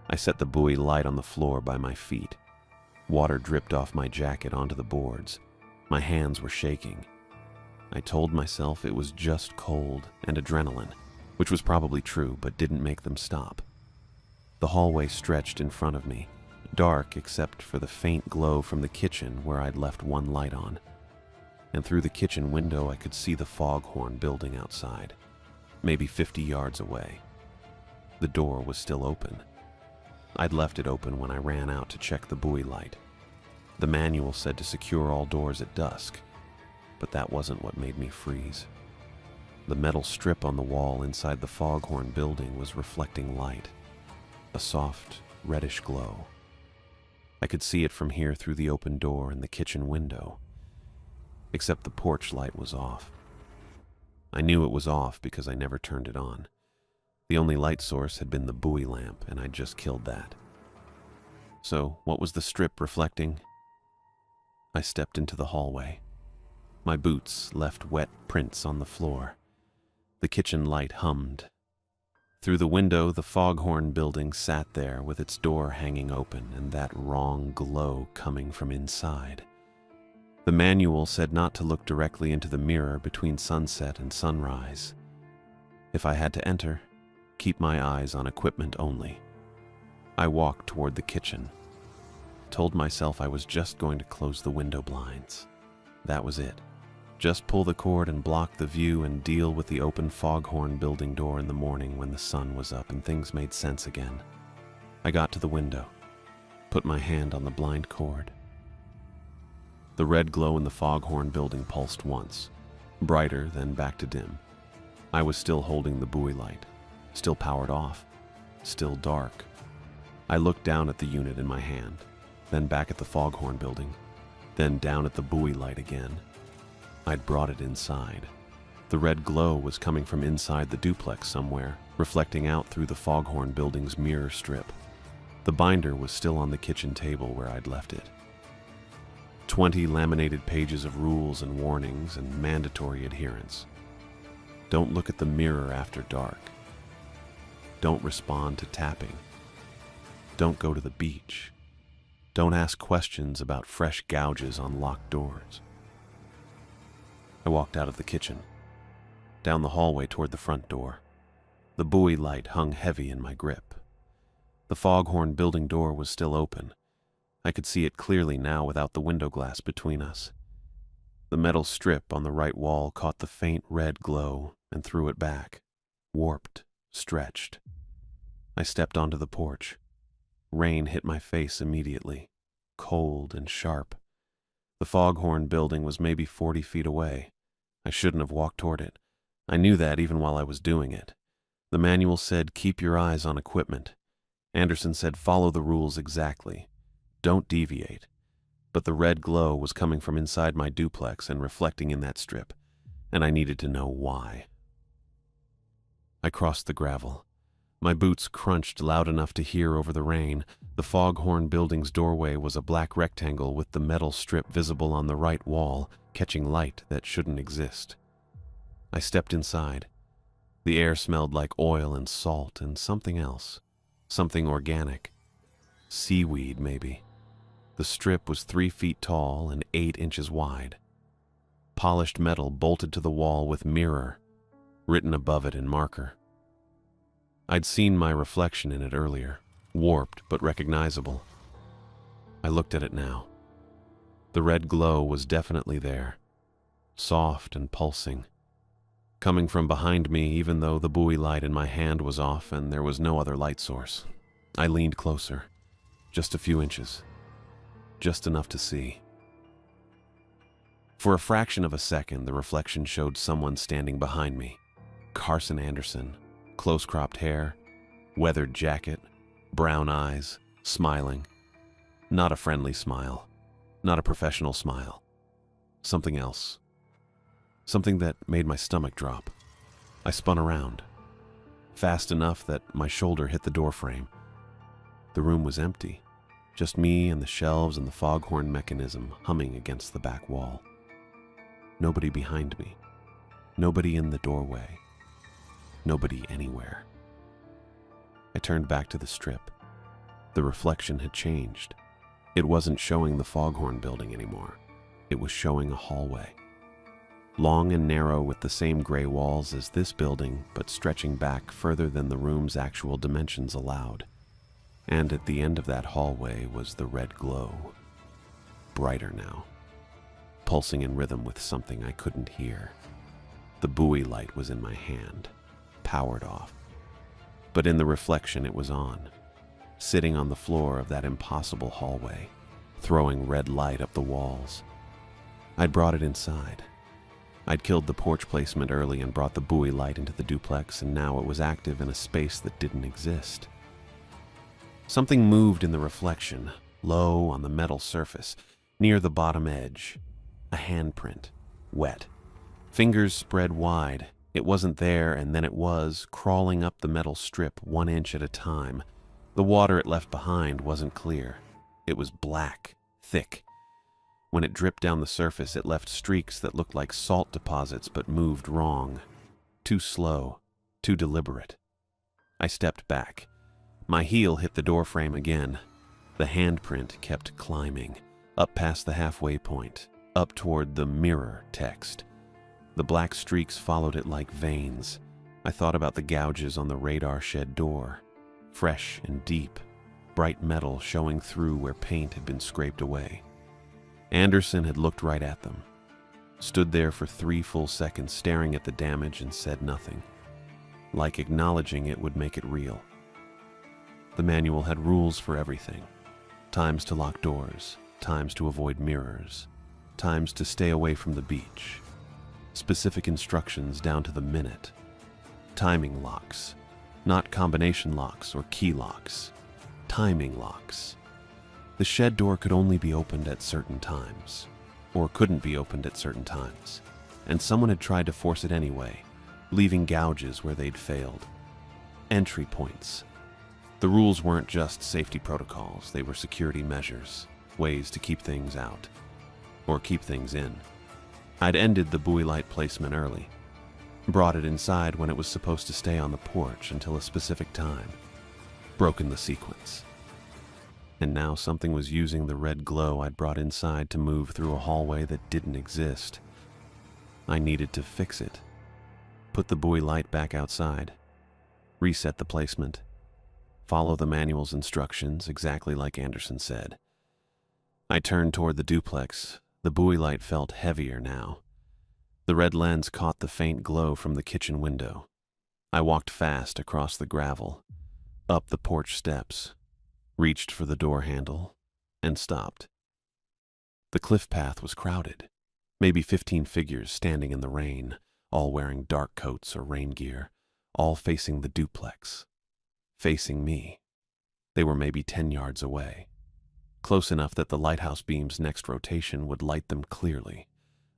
I set the buoy light on the floor by my feet. Water dripped off my jacket onto the boards. My hands were shaking. I told myself it was just cold and adrenaline, which was probably true but didn't make them stop. The hallway stretched in front of me, dark except for the faint glow from the kitchen where I'd left one light on. And through the kitchen window I could see the foghorn building outside, maybe 50 yards away. The door was still open. I'd left it open when I ran out to check the buoy light. The manual said to secure all doors at dusk, but that wasn't what made me freeze. The metal strip on the wall inside the foghorn building was reflecting light, a soft, reddish glow. I could see it from here through the open door and the kitchen window, except the porch light was off. I knew it was off because I never turned it on. The only light source had been the buoy lamp, and I'd just killed that. So, what was the strip reflecting? I stepped into the hallway. My boots left wet prints on the floor. The kitchen light hummed. Through the window, the foghorn building sat there with its door hanging open and that wrong glow coming from inside. The manual said not to look directly into the mirror between sunset and sunrise. If I had to enter, keep my eyes on equipment only. I walked toward the kitchen, told myself I was just going to close the window blinds. That was it. Just pull the cord and block the view and deal with the open foghorn building door in the morning when the sun was up and things made sense again. I got to the window, put my hand on the blind cord. The red glow in the foghorn building pulsed once, brighter, then back to dim. I was still holding the buoy light, still powered off, still dark. I looked down at the unit in my hand, then back at the foghorn building, then down at the buoy light again. I'd brought it inside. The red glow was coming from inside the duplex somewhere, reflecting out through the foghorn building's mirror strip. The binder was still on the kitchen table where I'd left it. 20 laminated pages of rules and warnings and mandatory adherence. Don't look at the mirror after dark. Don't respond to tapping. Don't go to the beach. Don't ask questions about fresh gouges on locked doors. I walked out of the kitchen, down the hallway toward the front door. The buoy light hung heavy in my grip. The foghorn building door was still open. I could see it clearly now without the window glass between us. The metal strip on the right wall caught the faint red glow and threw it back, warped, stretched. I stepped onto the porch. Rain hit my face immediately, cold and sharp. The foghorn building was maybe 40 feet away. I shouldn't have walked toward it. I knew that even while I was doing it. The manual said, keep your eyes on equipment. Anderson said, follow the rules exactly. Don't deviate. But the red glow was coming from inside my duplex and reflecting in that strip, and I needed to know why. I crossed the gravel. My boots crunched loud enough to hear over the rain. The foghorn building's doorway was a black rectangle with the metal strip visible on the right wall, catching light that shouldn't exist. I stepped inside. The air smelled like oil and salt and something else. Something organic. Seaweed, maybe. The strip was 3 feet tall and 8 inches wide. Polished metal bolted to the wall with mirror, written above it in marker. I'd seen my reflection in it earlier, warped but recognizable. I looked at it now. The red glow was definitely there, soft and pulsing, coming from behind me even though the buoy light in my hand was off and there was no other light source. I leaned closer, just a few inches, just enough to see. For a fraction of a second, the reflection showed someone standing behind me. Carson Anderson. Close-cropped hair, weathered jacket, brown eyes, smiling. Not a friendly smile, not a professional smile. Something else. Something that made my stomach drop. I spun around, fast enough that my shoulder hit the doorframe. The room was empty, just me and the shelves and the foghorn mechanism humming against the back wall. Nobody behind me, nobody in the doorway. Nobody anywhere. I turned back to the strip. The reflection had changed. It wasn't showing the foghorn building anymore. It was showing a hallway. Long and narrow with the same gray walls as this building, but stretching back further than the room's actual dimensions allowed. And at the end of that hallway was the red glow, brighter now, pulsing in rhythm with something I couldn't hear. The buoy light was in my hand, powered off. But in the reflection it was on, sitting on the floor of that impossible hallway, throwing red light up the walls. I'd brought it inside. I'd killed the porch placement early and brought the buoy light into the duplex, and now it was active in a space that didn't exist. Something moved in the reflection, low on the metal surface, near the bottom edge. A handprint, wet. Fingers spread wide. It wasn't there, and then it was, crawling up the metal strip 1 inch at a time. The water it left behind wasn't clear. It was black, thick. When it dripped down the surface, it left streaks that looked like salt deposits but moved wrong. Too slow, too deliberate. I stepped back. My heel hit the doorframe again. The handprint kept climbing, up past the halfway point, up toward the mirror text. The black streaks followed it like veins. I thought about the gouges on the radar shed door, fresh and deep, bright metal showing through where paint had been scraped away. Anderson had looked right at them, stood there for 3 full seconds staring at the damage and said nothing, like acknowledging it would make it real. The manual had rules for everything. Times to lock doors, times to avoid mirrors, times to stay away from the beach. Specific instructions down to the minute. Timing locks, not combination locks or key locks. Timing locks. The shed door could only be opened at certain times, or couldn't be opened at certain times, and someone had tried to force it anyway, leaving gouges where they'd failed. Entry points. The rules weren't just safety protocols, they were security measures, ways to keep things out, or keep things in. I'd ended the buoy light placement early, brought it inside when it was supposed to stay on the porch until a specific time, broken the sequence. And now something was using the red glow I'd brought inside to move through a hallway that didn't exist. I needed to fix it, put the buoy light back outside, reset the placement, follow the manual's instructions exactly like Anderson said. I turned toward the duplex. The buoy light felt heavier now. The red lens caught the faint glow from the kitchen window. I walked fast across the gravel, up the porch steps, reached for the door handle, and stopped. The cliff path was crowded, maybe 15 figures standing in the rain, all wearing dark coats or rain gear, all facing the duplex, facing me. They were maybe 10 yards away, close enough that the lighthouse beam's next rotation would light them clearly.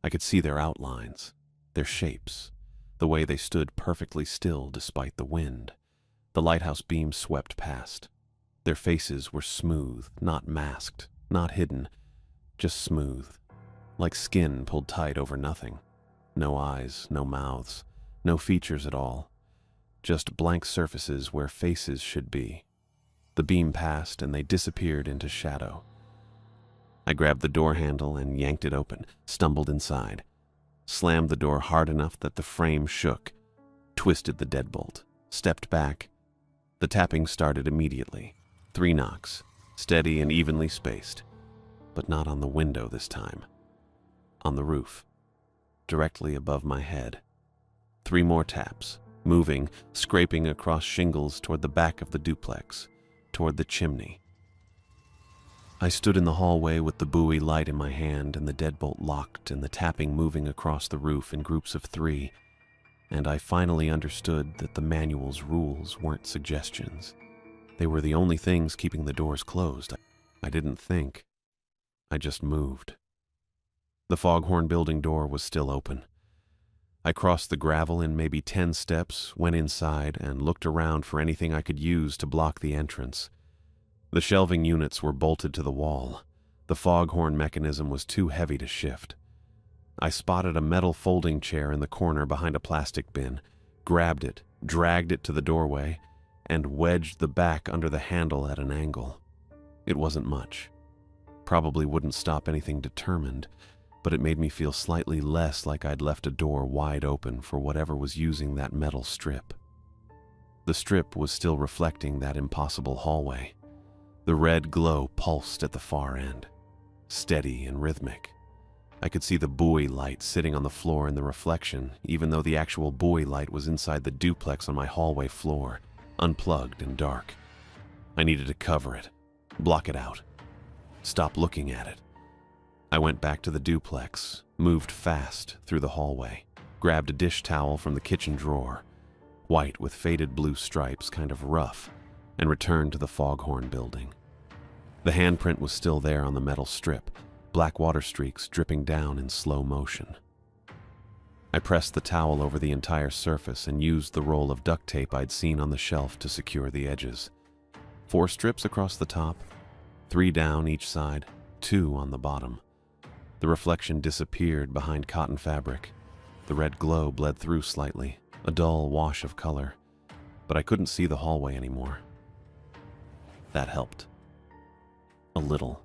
I could see their outlines, their shapes, the way they stood perfectly still despite the wind. The lighthouse beam swept past. Their faces were smooth, not masked, not hidden, just smooth, like skin pulled tight over nothing. No eyes, no mouths, no features at all, just blank surfaces where faces should be. The beam passed and they disappeared into shadow. I grabbed the door handle and yanked it open, stumbled inside, slammed the door hard enough that the frame shook, twisted the deadbolt, stepped back. The tapping started immediately. 3 knocks, steady and evenly spaced, but not on the window this time. On the roof, directly above my head. 3 more taps, moving, scraping across shingles toward the back of the duplex, toward the chimney. I stood in the hallway with the buoy light in my hand and the deadbolt locked and the tapping moving across the roof in groups of 3, and I finally understood that the manual's rules weren't suggestions. They were the only things keeping the doors closed. I didn't think. I just moved. The Foghorn building door was still open. I crossed the gravel in maybe 10 steps, went inside, and looked around for anything I could use to block the entrance. The shelving units were bolted to the wall. The Foghorn mechanism was too heavy to shift. I spotted a metal folding chair in the corner behind a plastic bin, grabbed it, dragged it to the doorway, and wedged the back under the handle at an angle. It wasn't much. Probably wouldn't stop anything determined, but it made me feel slightly less like I'd left a door wide open for whatever was using that metal strip. The strip was still reflecting that impossible hallway. The red glow pulsed at the far end, steady and rhythmic. I could see the buoy light sitting on the floor in the reflection, even though the actual buoy light was inside the duplex on my hallway floor, unplugged and dark. I needed to cover it, block it out, stop looking at it. I went back to the duplex, moved fast through the hallway, grabbed a dish towel from the kitchen drawer, white with faded blue stripes, kind of rough, and returned to the Foghorn building. The handprint was still there on the metal strip, black water streaks dripping down in slow motion. I pressed the towel over the entire surface and used the roll of duct tape I'd seen on the shelf to secure the edges. 4 strips across the top, 3 down each side, 2 on the bottom. The reflection disappeared behind cotton fabric. The red glow bled through slightly, a dull wash of color, but I couldn't see the hallway anymore. That helped. A little.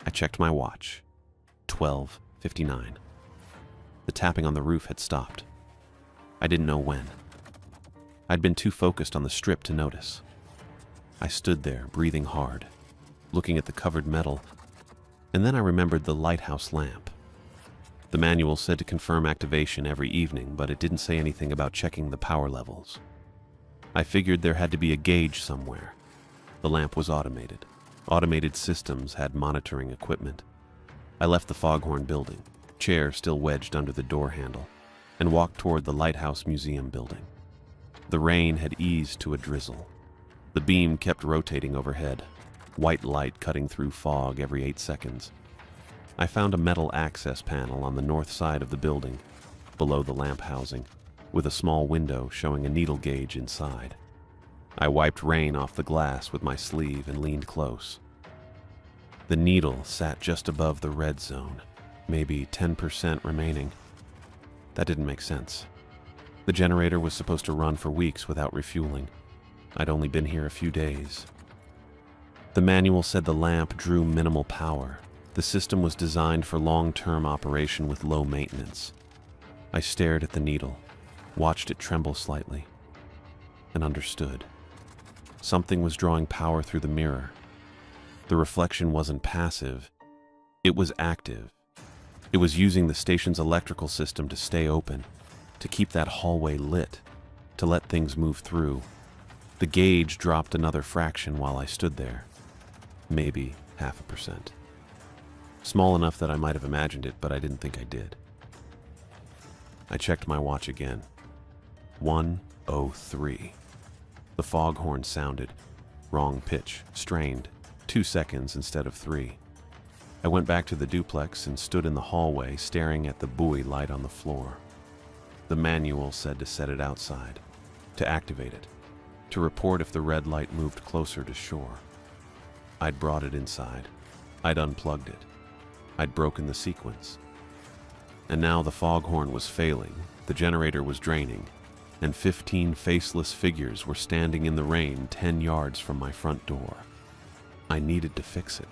I checked my watch. 12:59. The tapping on the roof had stopped. I didn't know when. I'd been too focused on the strip to notice. I stood there, breathing hard, looking at the covered metal, and then I remembered the lighthouse lamp. The manual said to confirm activation every evening, but it didn't say anything about checking the power levels. I figured there had to be a gauge somewhere. The lamp was automated. Automated systems had monitoring equipment. I left the Foghorn building, chair still wedged under the door handle, and walked toward the Lighthouse Museum building. The rain had eased to a drizzle. The beam kept rotating overhead, white light cutting through fog every 8 seconds. I found a metal access panel on the north side of the building, below the lamp housing, with a small window showing a needle gauge inside. I wiped rain off the glass with my sleeve and leaned close. The needle sat just above the red zone, maybe 10% remaining. That didn't make sense. The generator was supposed to run for weeks without refueling. I'd only been here a few days. The manual said the lamp drew minimal power. The system was designed for long-term operation with low maintenance. I stared at the needle, watched it tremble slightly, and understood. Something was drawing power through the mirror. The reflection wasn't passive, it was active. It was using the station's electrical system to stay open, to keep that hallway lit, to let things move through. The gauge dropped another fraction while I stood there. Maybe 0.5%. Small enough that I might have imagined it, but I didn't think I did. I checked my watch again. 1:03. The foghorn sounded. Wrong pitch, strained. 2 seconds instead of 3. I went back to the duplex and stood in the hallway staring at the buoy light on the floor. The manual said to set it outside, to activate it, to report if the red light moved closer to shore. I'd brought it inside. I'd unplugged it. I'd broken the sequence. And now the foghorn was failing, the generator was draining, and 15 faceless figures were standing in the rain 10 yards from my front door. I needed to fix it.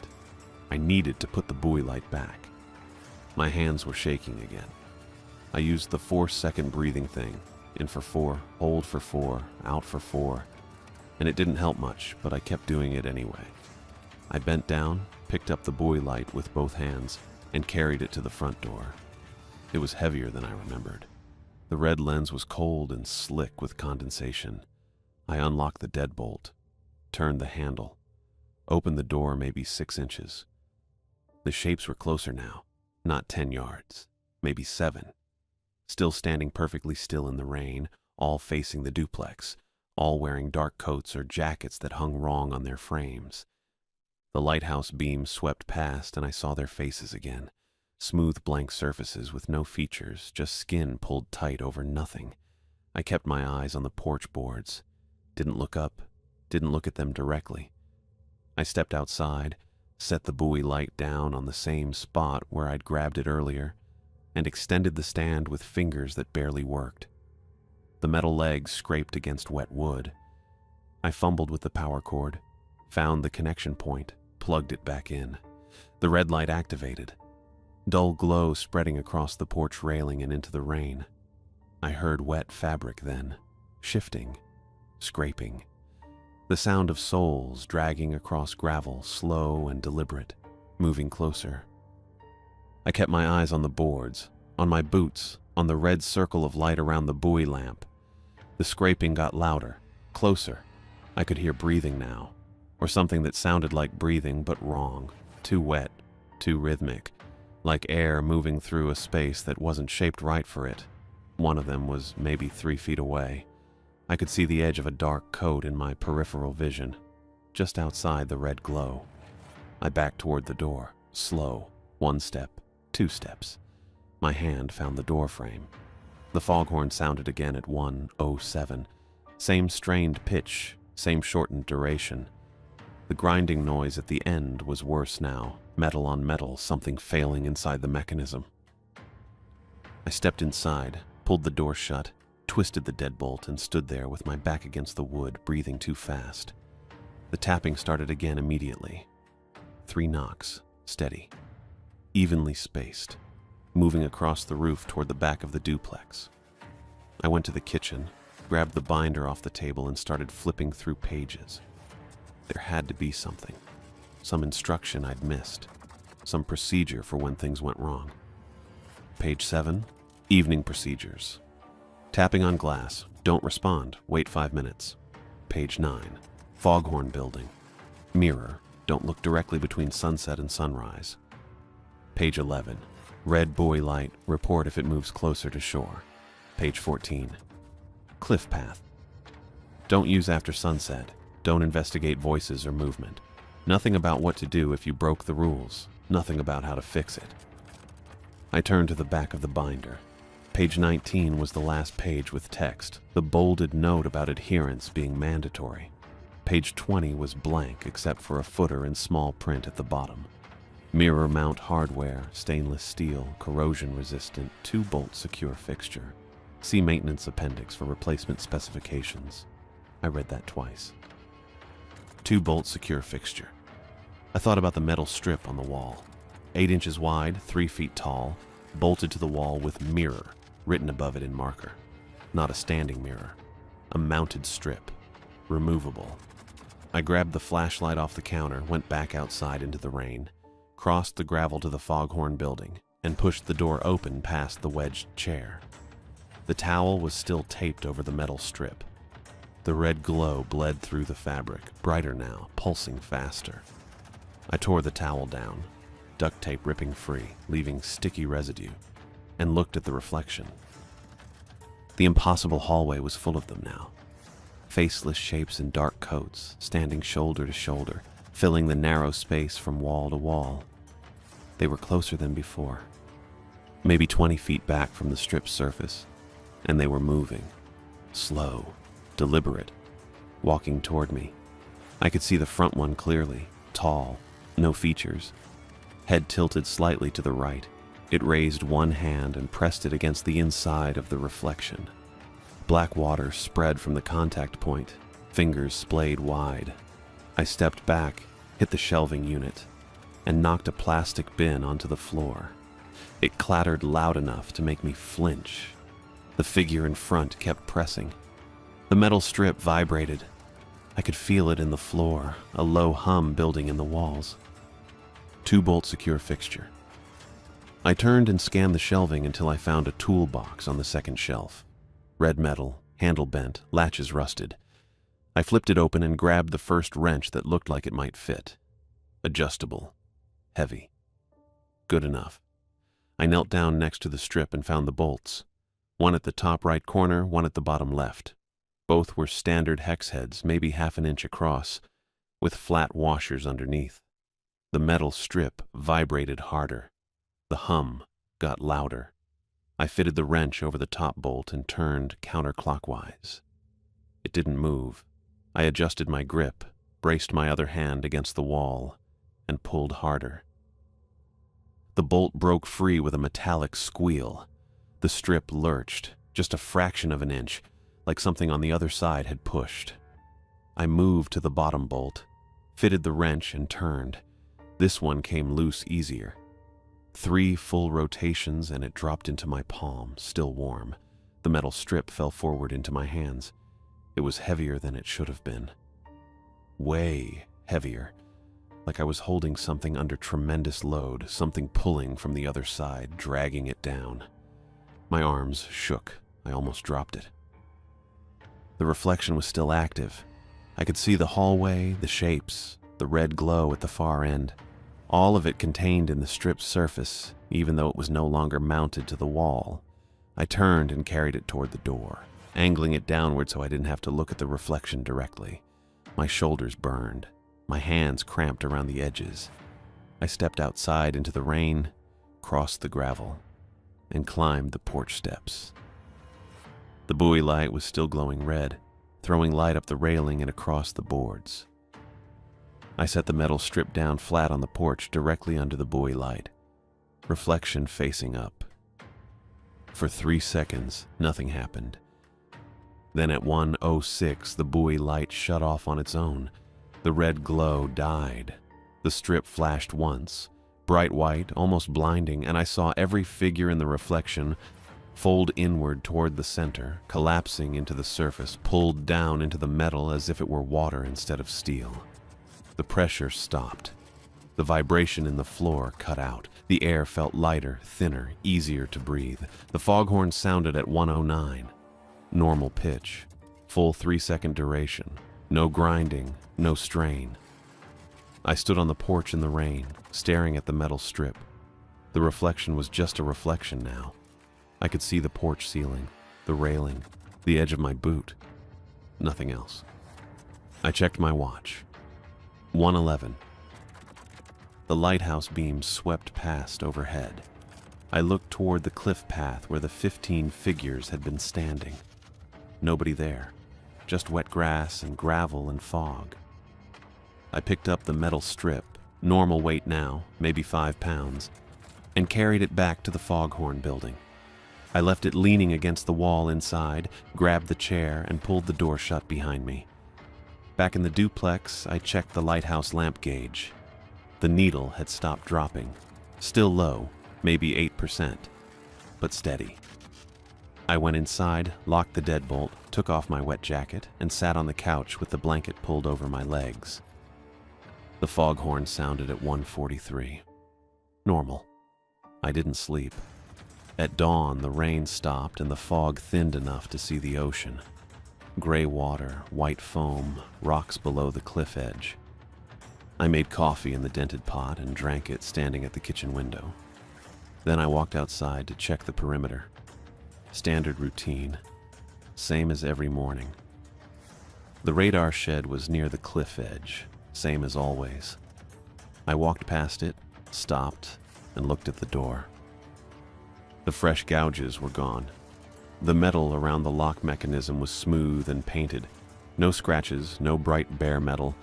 I needed to put the buoy light back. My hands were shaking again. I used the 4-second breathing thing, in for 4, hold for 4, out for 4, and it didn't help much, but I kept doing it anyway. I bent down, picked up the buoy light with both hands, and carried it to the front door. It was heavier than I remembered. The red lens was cold and slick with condensation. I unlocked the deadbolt, turned the handle, opened the door maybe 6 inches. The shapes were closer now, not 10 yards, maybe 7. Still standing perfectly still in the rain, all facing the duplex, all wearing dark coats or jackets that hung wrong on their frames. The lighthouse beam swept past and I saw their faces again. Smooth blank surfaces with no features, just skin pulled tight over nothing. I kept my eyes on the porch boards. Didn't look up, didn't look at them directly. I stepped outside, set the buoy light down on the same spot where I'd grabbed it earlier, and extended the stand with fingers that barely worked. The metal legs scraped against wet wood. I fumbled with the power cord, found the connection point, plugged it back in. The red light activated. Dull glow spreading across the porch railing and into the rain. I heard wet fabric then, shifting, scraping. The sound of soles dragging across gravel, slow and deliberate, moving closer. I kept my eyes on the boards, on my boots, on the red circle of light around the buoy lamp. The scraping got louder, closer. I could hear breathing now, or something that sounded like breathing but wrong, too wet, too rhythmic, like air moving through a space that wasn't shaped right for it. One of them was maybe 3 feet away. I could see the edge of a dark coat in my peripheral vision, just outside the red glow. I backed toward the door, slow, 1 step, 2 steps. My hand found the door frame. The foghorn sounded again at 1:07. Same strained pitch, same shortened duration. The grinding noise at the end was worse now, metal on metal, something failing inside the mechanism. I stepped inside, pulled the door shut, twisted the deadbolt, and stood there with my back against the wood, breathing too fast. The tapping started again immediately. 3 knocks, steady, evenly spaced, moving across the roof toward the back of the duplex. I went to the kitchen, grabbed the binder off the table, and started flipping through pages. There had to be something, some instruction I'd missed, some procedure for when things went wrong. Page 7, evening procedures. Tapping on glass, don't respond, wait 5 minutes. Page 9, foghorn building. Mirror, don't look directly between sunset and sunrise. Page 11, red buoy light, report if it moves closer to shore. Page 14, cliff path. Don't use after sunset. Don't investigate voices or movement. Nothing about what to do if you broke the rules. Nothing about how to fix it. I turned to the back of the binder. Page 19 was the last page with text, the bolded note about adherence being mandatory. Page 20 was blank except for a footer in small print at the bottom. Mirror mount hardware, stainless steel, corrosion resistant, 2-bolt secure fixture. See maintenance appendix for replacement specifications. I read that twice. 2-bolt secure fixture. I thought about the metal strip on the wall. 8 inches wide, 3 feet tall, bolted to the wall with mirror written above it in marker. Not a standing mirror. A mounted strip. Removable. I grabbed the flashlight off the counter, went back outside into the rain, crossed the gravel to the foghorn building, and pushed the door open past the wedged chair. The towel was still taped over the metal strip. The red glow bled through the fabric, brighter now, pulsing faster. I tore the towel down, duct tape ripping free, leaving sticky residue, and looked at the reflection. The impossible hallway was full of them now. Faceless shapes in dark coats, standing shoulder to shoulder, filling the narrow space from wall to wall. They were closer than before, maybe 20 feet back from the strip's surface, and they were moving, slow, deliberate, walking toward me. I could see the front one clearly, tall, no features, head tilted slightly to the right. It raised one hand and pressed it against the inside of the reflection. Black water spread from the contact point, fingers splayed wide. I stepped back, hit the shelving unit, and knocked a plastic bin onto the floor. It clattered loud enough to make me flinch. The figure in front kept pressing. The metal strip vibrated. I could feel it in the floor, a low hum building in the walls. 2-bolt secure fixture. I turned and scanned the shelving until I found a toolbox on the second shelf. Red metal, handle bent, latches rusted. I flipped it open and grabbed the first wrench that looked like it might fit. Adjustable. Heavy. Good enough. I knelt down next to the strip and found the bolts. One at the top right corner, one at the bottom left. Both were standard hex heads, maybe half an inch across, with flat washers underneath. The metal strip vibrated harder. The hum got louder. I fitted the wrench over the top bolt and turned counterclockwise. It didn't move. I adjusted my grip, braced my other hand against the wall, and pulled harder. The bolt broke free with a metallic squeal. The strip lurched, just a fraction of an inch, like something on the other side had pushed. I moved to the bottom bolt, fitted the wrench, and turned. This one came loose easier. 3 full rotations and it dropped into my palm, still warm. The metal strip fell forward into my hands. It was heavier than it should have been. way heavier, like I was holding something under tremendous load, something pulling from the other side, dragging it down. My arms shook. I almost dropped it. The reflection was still active. I could see the hallway, the shapes, the red glow at the far end, all of it contained in the stripped surface, even though it was no longer mounted to the wall. I turned and carried it toward the door, angling it downward so I didn't have to look at the reflection directly. My shoulders burned. My hands cramped around the edges. I stepped outside into the rain, crossed the gravel, and climbed the porch steps. The buoy light was still glowing red, throwing light up the railing and across the boards. I set the metal strip down flat on the porch directly under the buoy light, reflection facing up. For 3 seconds, nothing happened. Then at 1:06, the buoy light shut off on its own. The red glow died. The strip flashed once, bright white, almost blinding, and I saw every figure in the reflection fold inward toward the center, collapsing into the surface, pulled down into the metal as if it were water instead of steel. The pressure stopped. The vibration in the floor cut out. The air felt lighter, thinner, easier to breathe. The foghorn sounded at 109. Normal pitch. Full 3-second duration. No grinding, no strain. I stood on the porch in the rain, staring at the metal strip. The reflection was just a reflection now. I could see the porch ceiling, the railing, the edge of my boot. Nothing else. I checked my watch. 1:11. The lighthouse beams swept past overhead. I looked toward the cliff path where the 15 figures had been standing. Nobody there, just wet grass and gravel and fog. I picked up the metal strip, normal weight now, maybe 5 pounds, and carried it back to the Foghorn building. I left it leaning against the wall inside, grabbed the chair, and pulled the door shut behind me. Back in the duplex, I checked the lighthouse lamp gauge. The needle had stopped dropping. Still low, maybe 8%, but steady. I went inside, locked the deadbolt, took off my wet jacket, and sat on the couch with the blanket pulled over my legs. The foghorn sounded at 1:43. Normal. I didn't sleep. At dawn, the rain stopped and the fog thinned enough to see the ocean. Gray water, white foam, rocks below the cliff edge. I made coffee in the dented pot and drank it standing at the kitchen window. Then I walked outside to check the perimeter. Standard routine, same as every morning. The radar shed was near the cliff edge, same as always. I walked past it, stopped, and looked at the door. The fresh gouges were gone. The metal around the lock mechanism was smooth and painted. No scratches, no bright bare metal,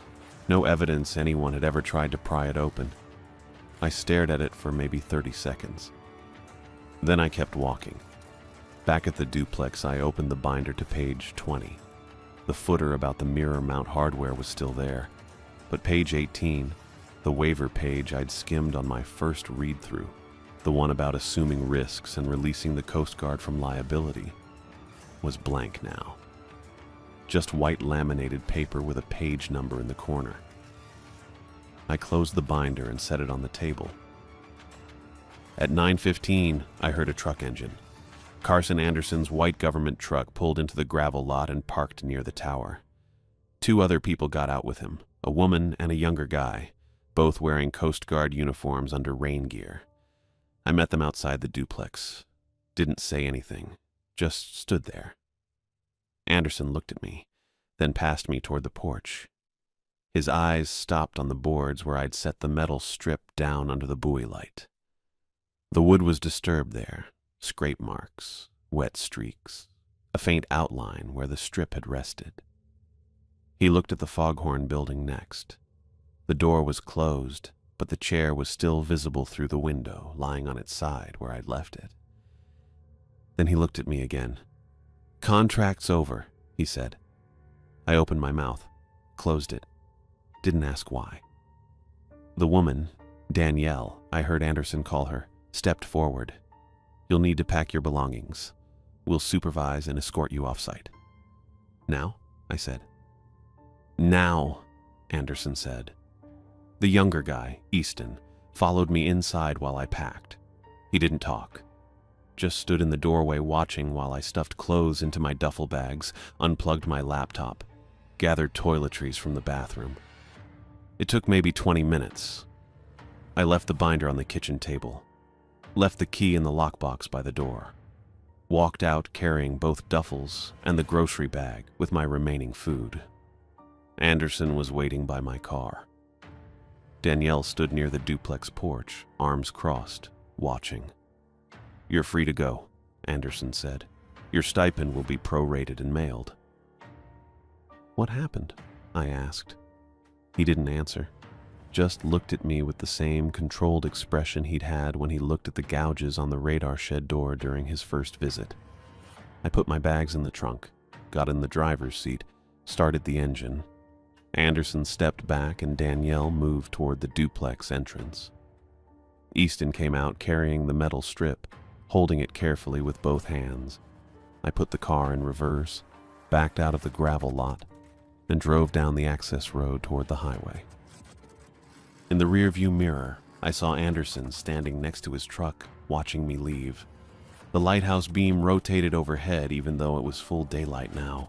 no evidence anyone had ever tried to pry it open. I stared at it for maybe 30 seconds. Then I kept walking. Back at the duplex, I opened the binder to page 20. The footer about the mirror mount hardware was still there, but page 18, the waiver page I'd skimmed on my first read-through, the one about assuming risks and releasing the Coast Guard from liability, was blank now. Just white laminated paper with a page number in the corner. I closed the binder and set it on the table. At 9:15, I heard a truck engine. Carson Anderson's white government truck pulled into the gravel lot and parked near the tower. 2 other people got out with him, a woman and a younger guy, both wearing Coast Guard uniforms under rain gear. I met them outside the duplex. Didn't say anything, just stood there. Anderson looked at me, then passed me toward the porch. His eyes stopped on the boards where I'd set the metal strip down under the buoy light. The wood was disturbed there, scrape marks, wet streaks, a faint outline where the strip had rested. He looked at the Foghorn building next. The door was closed, but the chair was still visible through the window, lying on its side where I'd left it. Then he looked at me again. "Contract's over," he said. I opened my mouth, closed it, didn't ask why. The woman, Danielle, I heard Anderson call her, stepped forward. "You'll need to pack your belongings. We'll supervise and escort you off-site." "Now?" I said. "Now," Anderson said. The younger guy, Easton, followed me inside while I packed. He didn't talk, just stood in the doorway watching while I stuffed clothes into my duffel bags, unplugged my laptop, gathered toiletries from the bathroom. It took maybe 20 minutes. I left the binder on the kitchen table, left the key in the lockbox by the door, walked out carrying both duffels and the grocery bag with my remaining food. Anderson was waiting by my car. Danielle stood near the duplex porch, arms crossed, watching. You're free to go, Anderson said. Your stipend will be prorated and mailed. What happened? I asked. He didn't answer, just looked at me with the same controlled expression he'd had when he looked at the gouges on the radar shed door during his first visit. I put my bags in the trunk, got in the driver's seat, started the engine. Anderson stepped back and Danielle moved toward the duplex entrance. Easton came out carrying the metal strip, holding it carefully with both hands. I put the car in reverse, backed out of the gravel lot, and drove down the access road toward the highway. In the rearview mirror, I saw Anderson standing next to his truck, watching me leave. The lighthouse beam rotated overhead even though it was full daylight now.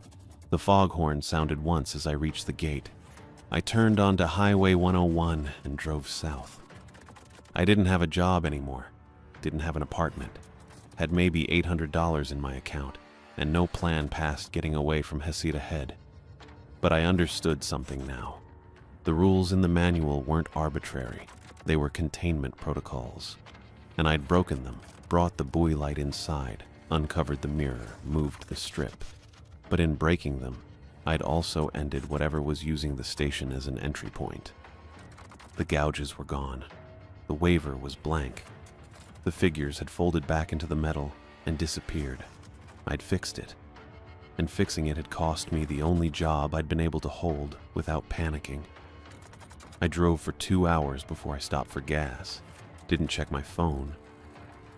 The foghorn sounded once as I reached the gate. I turned onto Highway 101 and drove south. I didn't have a job anymore, didn't have an apartment, had maybe $800 in my account, and no plan past getting away from Heceta Head. But I understood something now. The rules in the manual weren't arbitrary, they were containment protocols. And I'd broken them, brought the buoy light inside, uncovered the mirror, moved the strip. But in breaking them, I'd also ended whatever was using the station as an entry point. The gouges were gone. The waiver was blank. The figures had folded back into the metal and disappeared. I'd fixed it. And fixing it had cost me the only job I'd been able to hold without panicking. I drove for 2 hours before I stopped for gas. Didn't check my phone.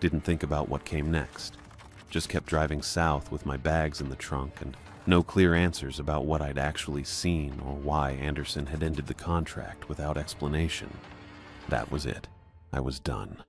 Didn't think about what came next. Just kept driving south with my bags in the trunk and no clear answers about what I'd actually seen or why Anderson had ended the contract without explanation. That was it. I was done.